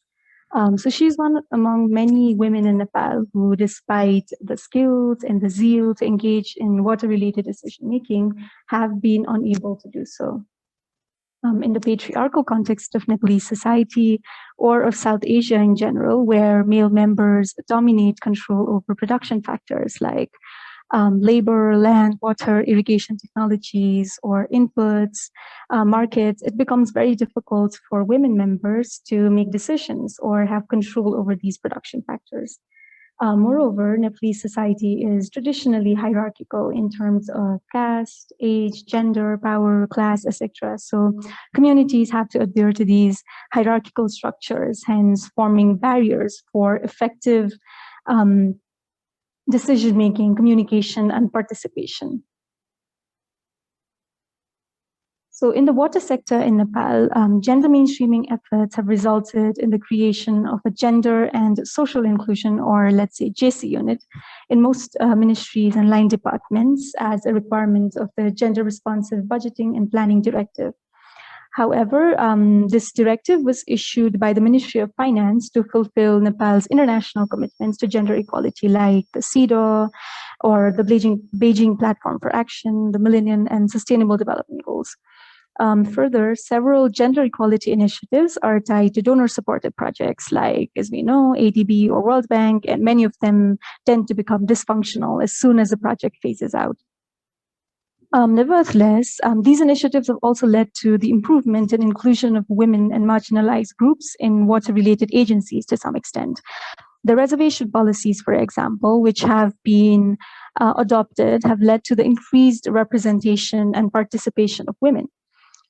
So she's one among many women in Nepal who, despite the skills and the zeal to engage in water-related decision-making, have been unable to do so. In the patriarchal context of Nepalese society or of South Asia in general, where male members dominate control over production factors like labor, land, water, irrigation technologies, or inputs, markets, it becomes very difficult for women members to make decisions or have control over these production factors. Moreover, Nepalese society is traditionally hierarchical in terms of caste, age, gender, power, class, etc. So communities have to adhere to these hierarchical structures, hence forming barriers for effective decision-making, communication, and participation. So in the water sector in Nepal, gender mainstreaming efforts have resulted in the creation of a gender and social inclusion, or let's say JC unit, in most ministries and line departments as a requirement of the Gender Responsive Budgeting and Planning Directive. However, this directive was issued by the Ministry of Finance to fulfill Nepal's international commitments to gender equality, like the CEDAW or the Beijing Platform for Action, the Millennium and Sustainable Development Goals. Further, several gender equality initiatives are tied to donor-supported projects like, as we know, ADB or World Bank, and many of them tend to become dysfunctional as soon as the project phases out. Nevertheless, these initiatives have also led to the improvement and inclusion of women and marginalized groups in water-related agencies to some extent. The reservation policies, for example, which have been adopted, have led to the increased representation and participation of women.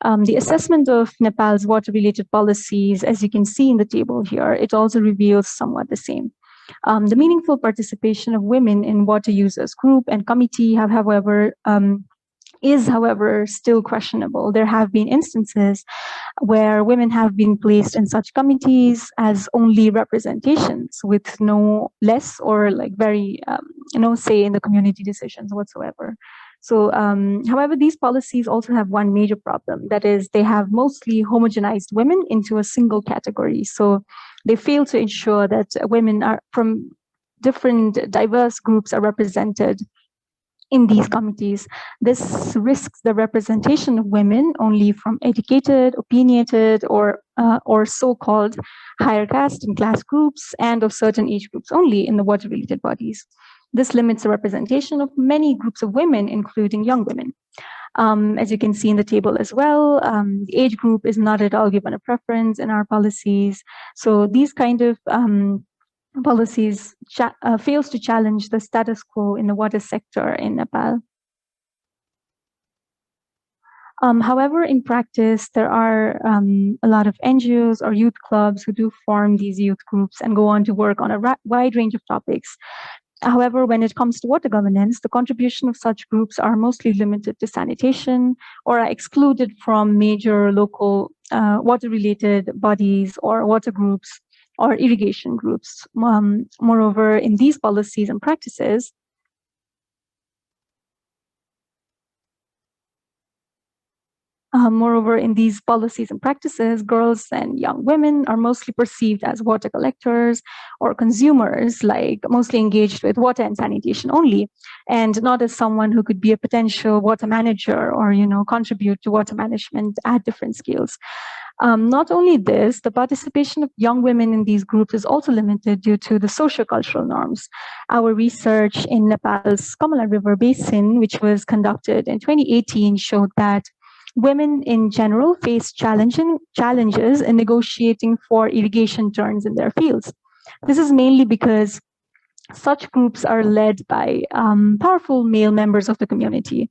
The assessment of Nepal's water-related policies, as you can see in the table here, it also reveals somewhat the same. The meaningful participation of women in water users group and committee have, is still questionable. There have been instances where women have been placed in such committees as only representations with no less or like very no say in the community decisions whatsoever. So, however, these policies also have one major problem, that is they have mostly homogenized women into a single category. So they fail to ensure that women are from different diverse groups are represented in these committees. This risks the representation of women only from educated, opinionated, or so-called higher caste and class groups and of certain age groups only in the water-related bodies. This limits the representation of many groups of women, including young women. As you can see in the table as well, the age group is not at all given a preference in our policies. So these kind of policies fails to challenge the status quo in the water sector in Nepal. However, in practice, there are a lot of NGOs or youth clubs who do form these youth groups and go on to work on a wide range of topics. However, when it comes to water governance, the contribution of such groups are mostly limited to sanitation or are excluded from major local water-related bodies or water groups or irrigation groups. Moreover, in these policies and practices, girls and young women are mostly perceived as water collectors or consumers, like mostly engaged with water and sanitation only, and not as someone who could be a potential water manager or, contribute to water management at different scales. Not only this, the participation of young women in these groups is also limited due to the socio-cultural norms. Our research in Nepal's Kamala River Basin, which was conducted in 2018, showed that women in general face challenges in negotiating for irrigation turns in their fields. This is mainly because such groups are led by powerful male members of the community.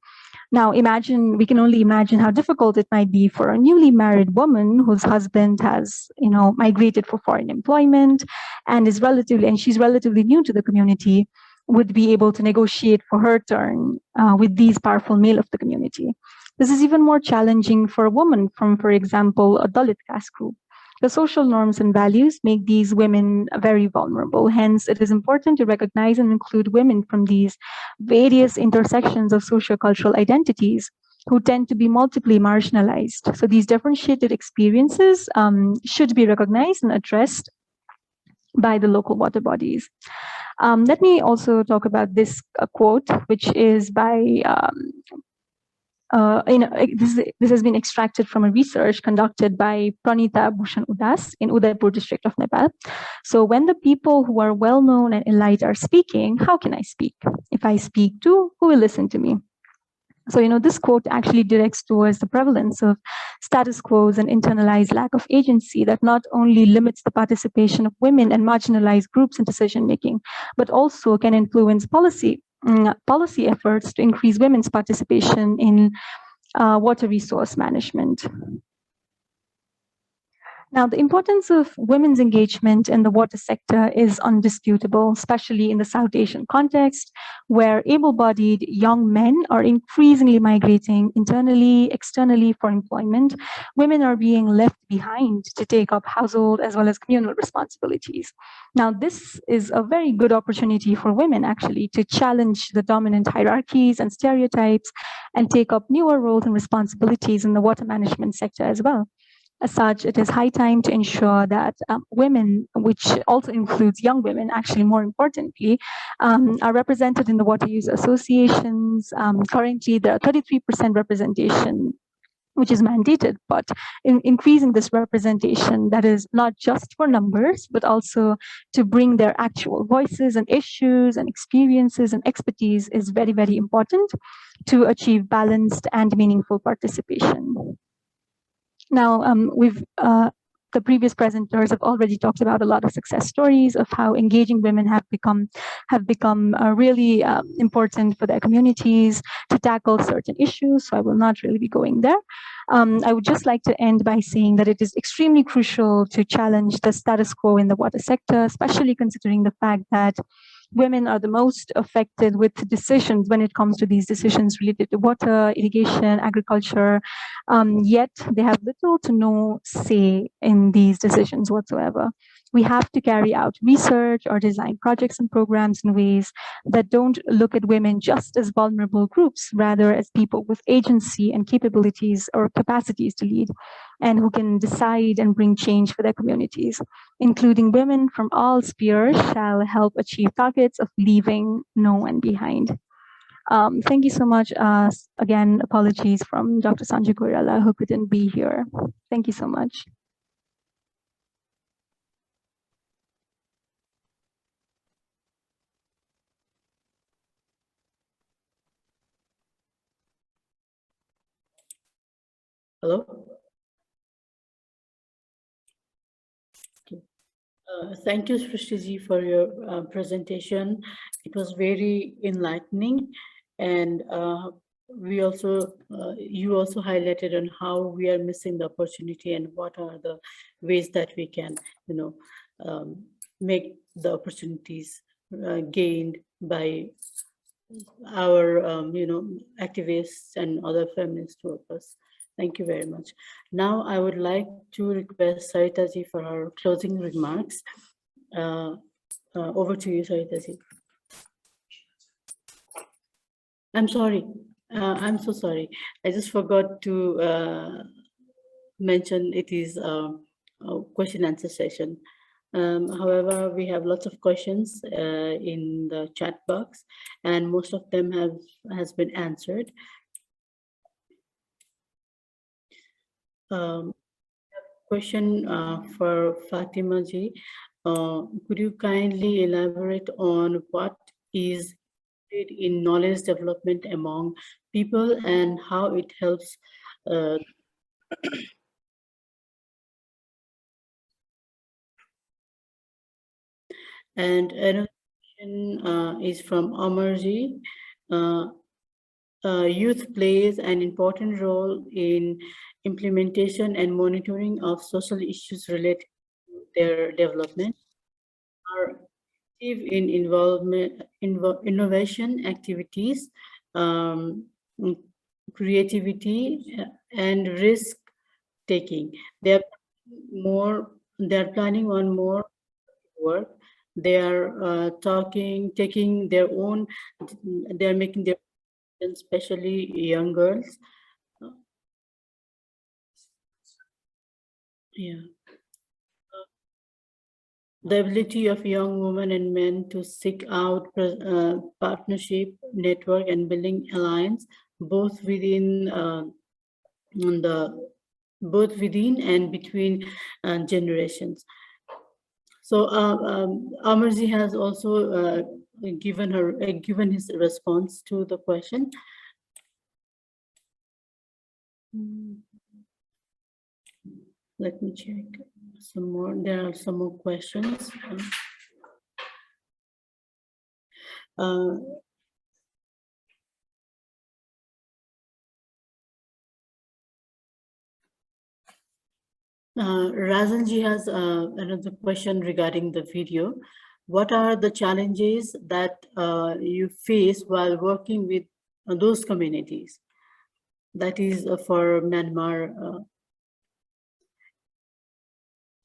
Now, we can only imagine how difficult it might be for a newly married woman whose husband has, migrated for foreign employment and she's relatively new to the community, would be able to negotiate for her turn with these powerful male of the community. This is even more challenging for a woman from, for example, a Dalit caste group. The social norms and values make these women very vulnerable. Hence, it is important to recognize and include women from these various intersections of sociocultural identities who tend to be multiply marginalized. So these differentiated experiences should be recognized and addressed by the local water bodies. Let me also talk about this quote, which is by this has been extracted from a research conducted by Pranita Bhushan Udas in Udaipur district of Nepal. So when the people who are well known and elite are speaking, how can I speak? If I speak too, who will listen to me? So, this quote actually directs towards the prevalence of status quos and internalized lack of agency that not only limits the participation of women and marginalized groups in decision making, but also can influence policy efforts to increase women's participation in water resource management. Now, the importance of women's engagement in the water sector is undisputable, especially in the South Asian context, where able-bodied young men are increasingly migrating internally, externally for employment. Women are being left behind to take up household as well as communal responsibilities. Now, this is a very good opportunity for women, actually, to challenge the dominant hierarchies and stereotypes and take up newer roles and responsibilities in the water management sector as well. As such, it is high time to ensure that women, which also includes young women, actually more importantly, are represented in the water user associations. Currently, there are 33% representation, which is mandated, but increasing this representation, that is not just for numbers, but also to bring their actual voices and issues and experiences and expertise is very, very important to achieve balanced and meaningful participation. Now, the previous presenters have already talked about a lot of success stories of how engaging women have become really important for their communities to tackle certain issues. So I will not really be going there. I would just like to end by saying that it is extremely crucial to challenge the status quo in the water sector, especially considering the fact that women are the most affected with decisions when it comes to these decisions related to water, irrigation, agriculture, yet they have little to no say in these decisions whatsoever. We have to carry out research or design projects and programs in ways that don't look at women just as vulnerable groups, rather as people with agency and capabilities or capacities to lead, and who can decide and bring change for their communities. Including women from all spheres shall help achieve targets of leaving no one behind. Thank you so much. Again, apologies from Dr. Sanjay Koirala, who couldn't be here. Thank you so much. Hello? Thank you, Srishti, for your presentation. It was very enlightening, and you also highlighted on how we are missing the opportunity and what are the ways that we can, make the opportunities gained by our, activists and other feminist workers. Thank you very much. Now I would like to request Saritaji for her closing remarks. Over to you, Saritaji. I'm sorry. I'm so sorry. I just forgot to mention it is a question answer session. However, we have lots of questions in the chat box, and most of them has been answered. Question for Fatima ji. Could you kindly elaborate on what is in knowledge development among people and how it helps and another question is from Amarji. youth plays an important role in implementation and monitoring of social issues related to their development, are active in innovation activities, creativity, and risk taking. They're planning on more work. They are taking their own, they're making their, especially young girls. Yeah. The ability of young women and men to seek out partnership, network, and building alliance, both within and between generations. So Amarji has also given his response to the question. Let me check some more. There are some more questions. Razanji has another question regarding the video. What are the challenges that you face while working with those communities? That is for Myanmar.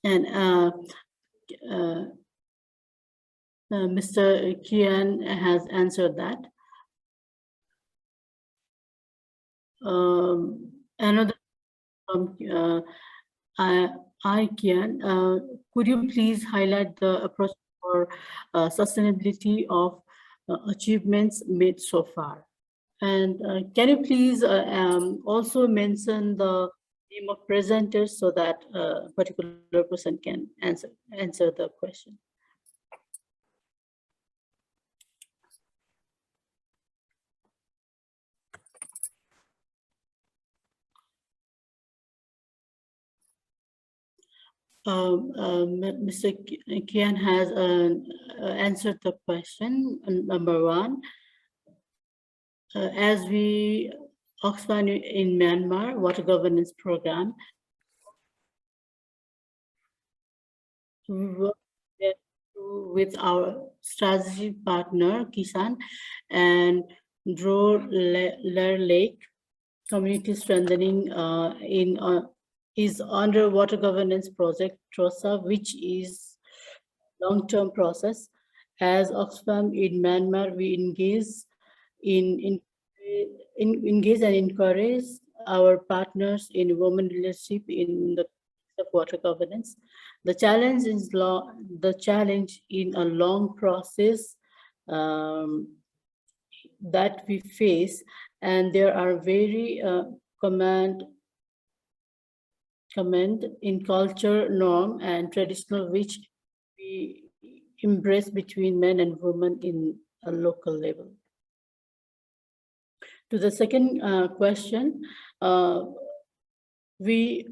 And Mr. Kian has answered that. Another from Kian, could you please highlight the approach for sustainability of achievements made so far? And can you please also mention the name of presenters so that a particular person can answer the question? Mr. Kian has answered the question, number one. As we Oxfam in Myanmar water governance program, we work with our strategy partner Kisan and Draw Lair Lake community strengthening is under water governance project TROSA, which is long-term process. As Oxfam in Myanmar, we engage engage and encourage our partners in women leadership in the of water governance. The challenge is in a long process that we face, and there are very command in culture, norm, and traditional which we embrace between men and women in a local level. To the second question, we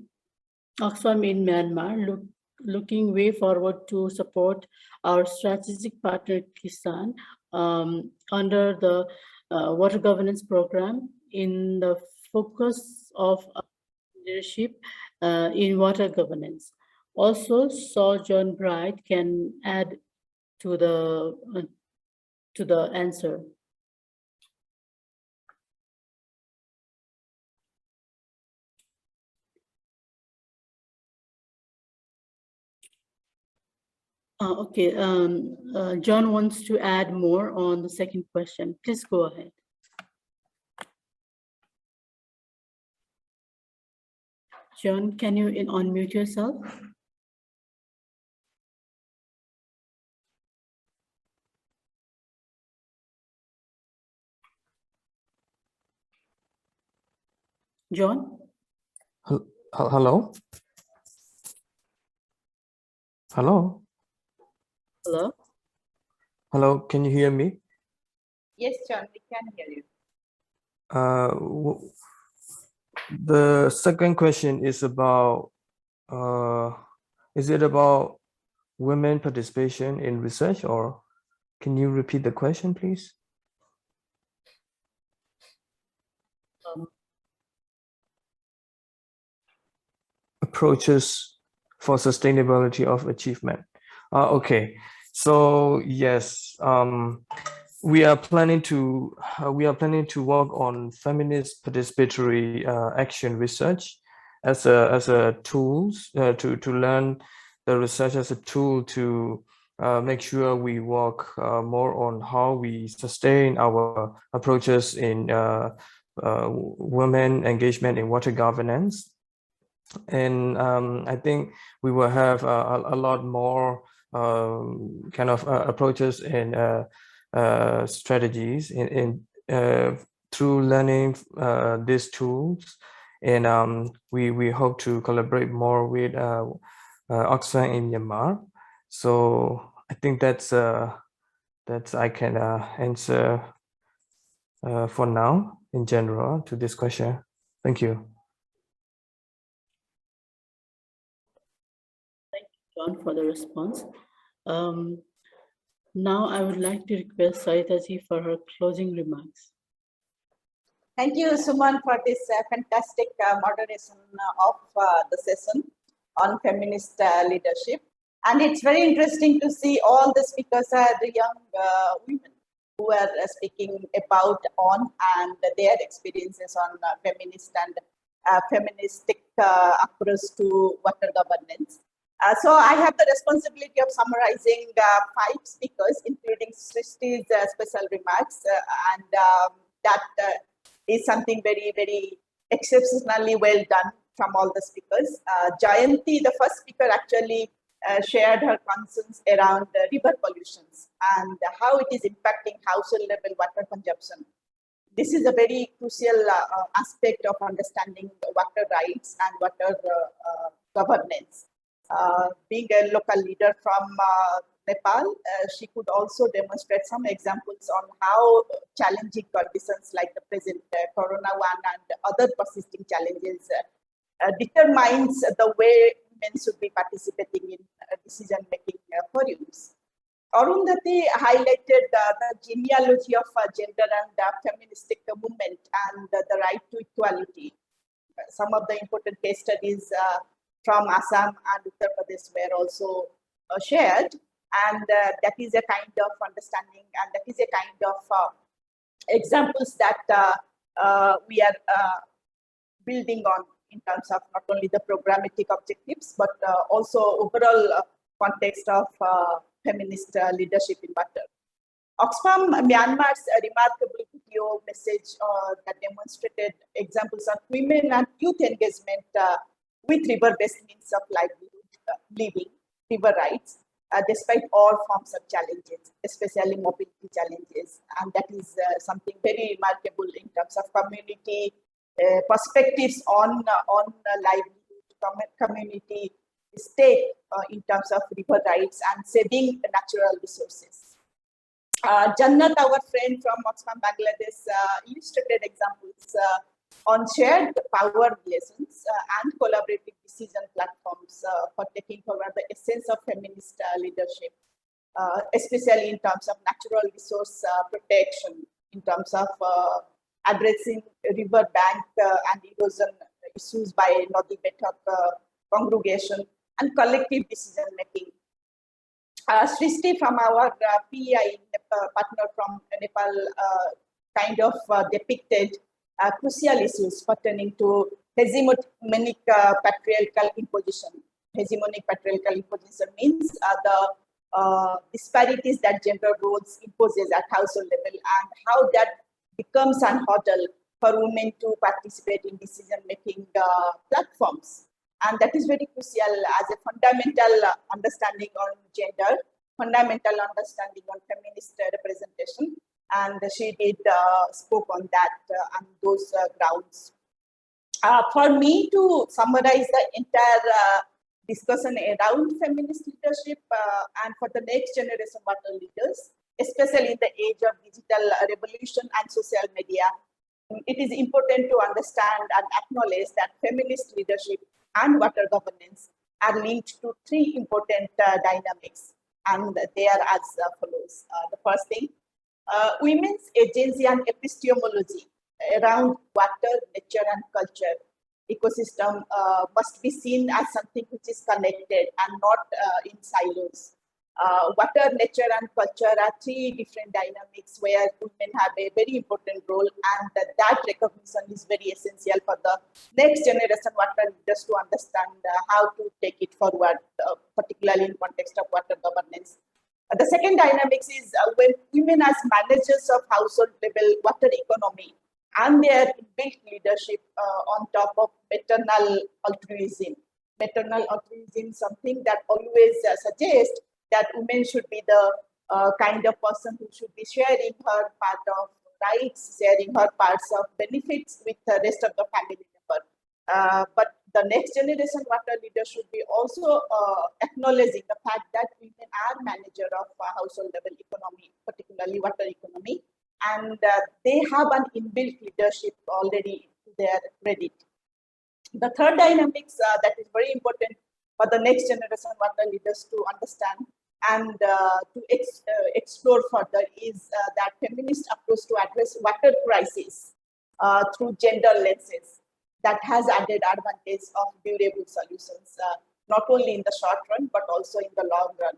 Oxfam in Myanmar looking way forward to support our strategic partner Kisan under the water governance program in the focus of leadership in water governance. Also, John Bright can add to the answer. Okay, John wants to add more on the second question. Please go ahead. John, can you unmute yourself? John? Hello? Hello? Hello? Hello, can you hear me? Yes, John, we can hear you. The second question is about, is it about women participation in research, or can you repeat the question, please? approaches for sustainability of achievement. Okay, so yes, we are planning to work on feminist participatory action research as a tools to learn the research as a tool to make sure we work more on how we sustain our approaches in women engagement in water governance. And I think we will have a lot more kind of approaches and strategies in through learning these tools. And we hope to collaborate more with Oxfam in Myanmar. So I think that's I can answer for now in general to this question. Thank you. Thank you, John, for the response. Now I would like to request Saritaji for her closing remarks. Thank you, Suman, for this fantastic moderation of the session on feminist leadership. And it's very interesting to see all the speakers are the young women who are speaking about and their experiences on feminist and feministic approach to water governance. So I have the responsibility of summarizing 5 speakers, including Srishti's special remarks, and that is something very, very exceptionally well done from all the speakers. Jayanti, the first speaker, actually shared her concerns around river pollutions and how it is impacting household level water consumption. This is a very crucial aspect of understanding water rights and water governance. Being a local leader from Nepal, she could also demonstrate some examples on how challenging conditions like the present corona one and other persisting challenges determines the way women should be participating in decision-making forums. Arundhati highlighted the genealogy of gender and feministic movement and the right to equality. Some of the important case studies from Assam and Uttar Pradesh were also shared, and that is a kind of understanding, and that is a kind of examples that we are building on in terms of not only the programmatic objectives, but also overall context of feminist leadership in water. Oxfam Myanmar's remarkable video message that demonstrated examples of women and youth engagement with river-based means of livelihood, living, river rights, despite all forms of challenges, especially mobility challenges. And that is something very remarkable in terms of community perspectives on livelihood, community stake in terms of river rights and saving natural resources. Jannat, our friend from Oxfam Bangladesh, illustrated examples on shared power relations and collaborative decision platforms for taking forward the essence of feminist leadership, especially in terms of natural resource protection, in terms of addressing river bank and erosion issues by Nadi Betak congregation and collective decision making. Srishti from our PEI partner from Nepal kind of depicted crucial issues pertaining to hegemonic patriarchal imposition. Hegemonic patriarchal imposition means the disparities that gender roles imposes at household level and how that becomes an hurdle for women to participate in decision-making platforms. And that is very crucial as a fundamental understanding on gender, fundamental understanding on feminist representation. And she did spoke on that on those grounds. For me to summarize the entire discussion around feminist leadership and for the next generation water leaders, especially in the age of digital revolution and social media, it is important to understand and acknowledge that feminist leadership and water governance are linked to 3 important dynamics, and they are as follows. The first thing, women's agency and epistemology around water, nature, and culture ecosystem must be seen as something which is connected and not in silos. Water, nature, and culture are three different dynamics where women have a very important role, and that recognition is very essential for the next generation water leaders to understand how to take it forward, particularly in context of water governance. The second dynamics is when women as managers of household level water economy and their built leadership on top of maternal altruism. Maternal altruism is something that always suggests that women should be the kind of person who should be sharing her part of rights, sharing her parts of benefits with the rest of the family member. But the next generation water leader should be also acknowledging the fact that women are manager of household level economy, particularly water economy, and they have an inbuilt leadership already to their credit. The third dynamics that is very important for the next generation water leaders to understand and to explore further is that feminist approach to address water crisis through gender lenses that has added advantage of durable solutions, not only in the short run, but also in the long run.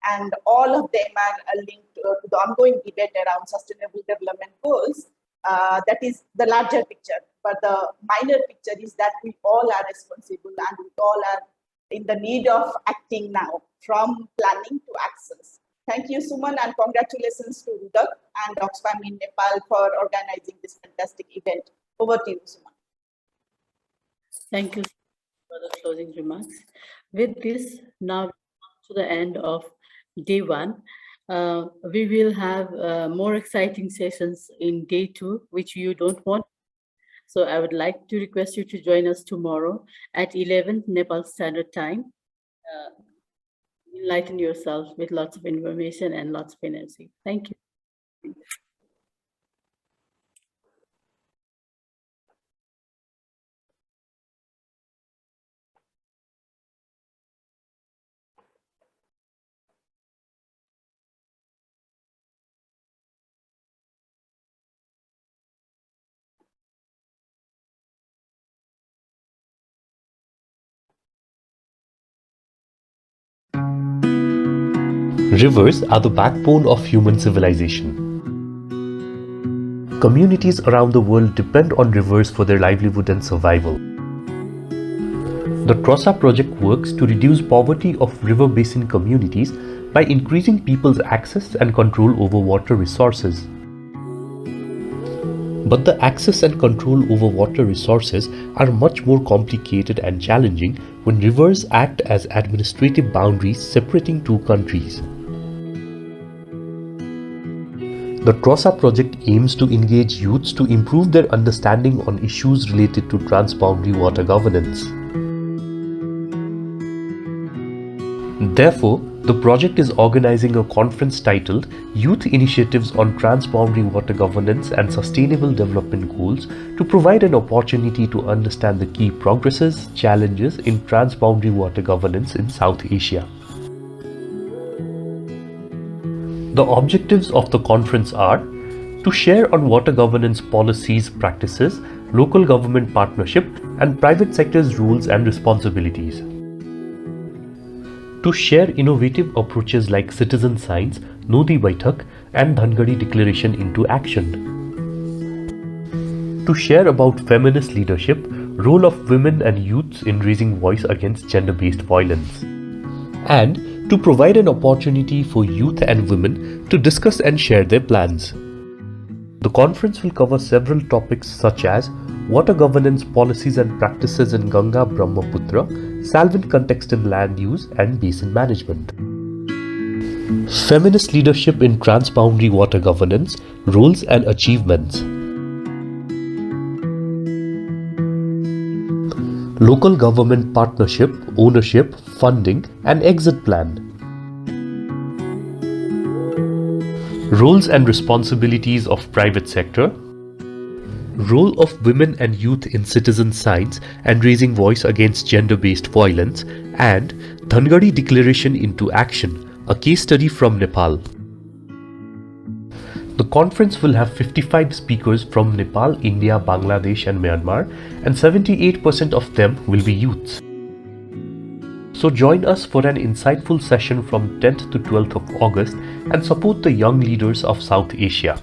And all of them are linked to the ongoing debate around sustainable development goals. That is the larger picture, but the minor picture is that we all are responsible and we all are in the need of acting now, from planning to actions. Thank you, Suman, and congratulations to Rudak and Oxfam in Nepal for organizing this fantastic event. Over to you, Suman. Thank you for the closing remarks. With this, now to the end of day one. We will have more exciting sessions in day two, which you don't want. So I would like to request you to join us tomorrow at 11 Nepal Standard Time. Enlighten yourself with lots of information and lots of energy. Thank you. Rivers are the backbone of human civilization. Communities around the world depend on rivers for their livelihood and survival. The TROSA project works to reduce poverty of river basin communities by increasing people's access and control over water resources. But the access and control over water resources are much more complicated and challenging when rivers act as administrative boundaries separating two countries. The TROSA project aims to engage youths to improve their understanding on issues related to transboundary water governance. Therefore, the project is organizing a conference titled Youth Initiatives on Transboundary Water Governance and Sustainable Development Goals to provide an opportunity to understand the key progresses, challenges in transboundary water governance in South Asia. The objectives of the conference are to share on water governance policies, practices, local government partnership, and private sector's roles and responsibilities. To share innovative approaches like citizen science, Nodi Baitak, and Dhangadi Declaration into action. To share about feminist leadership, role of women and youths in raising voice against gender-based violence. And to provide an opportunity for youth and women to discuss and share their plans. The conference will cover several topics such as water governance policies and practices in Ganga Brahmaputra, solvent context in land use and basin management. Feminist leadership in transboundary water governance, roles and achievements. Local government partnership, ownership, funding and exit plan. Roles and responsibilities of private sector. Role of women and youth in citizen science and raising voice against gender-based violence, and Dhangadi Declaration into action, a case study from Nepal. The conference will have 55 speakers from Nepal, India, Bangladesh and Myanmar, and 78% of them will be youths. So join us for an insightful session from 10th to 12th of August and support the young leaders of South Asia.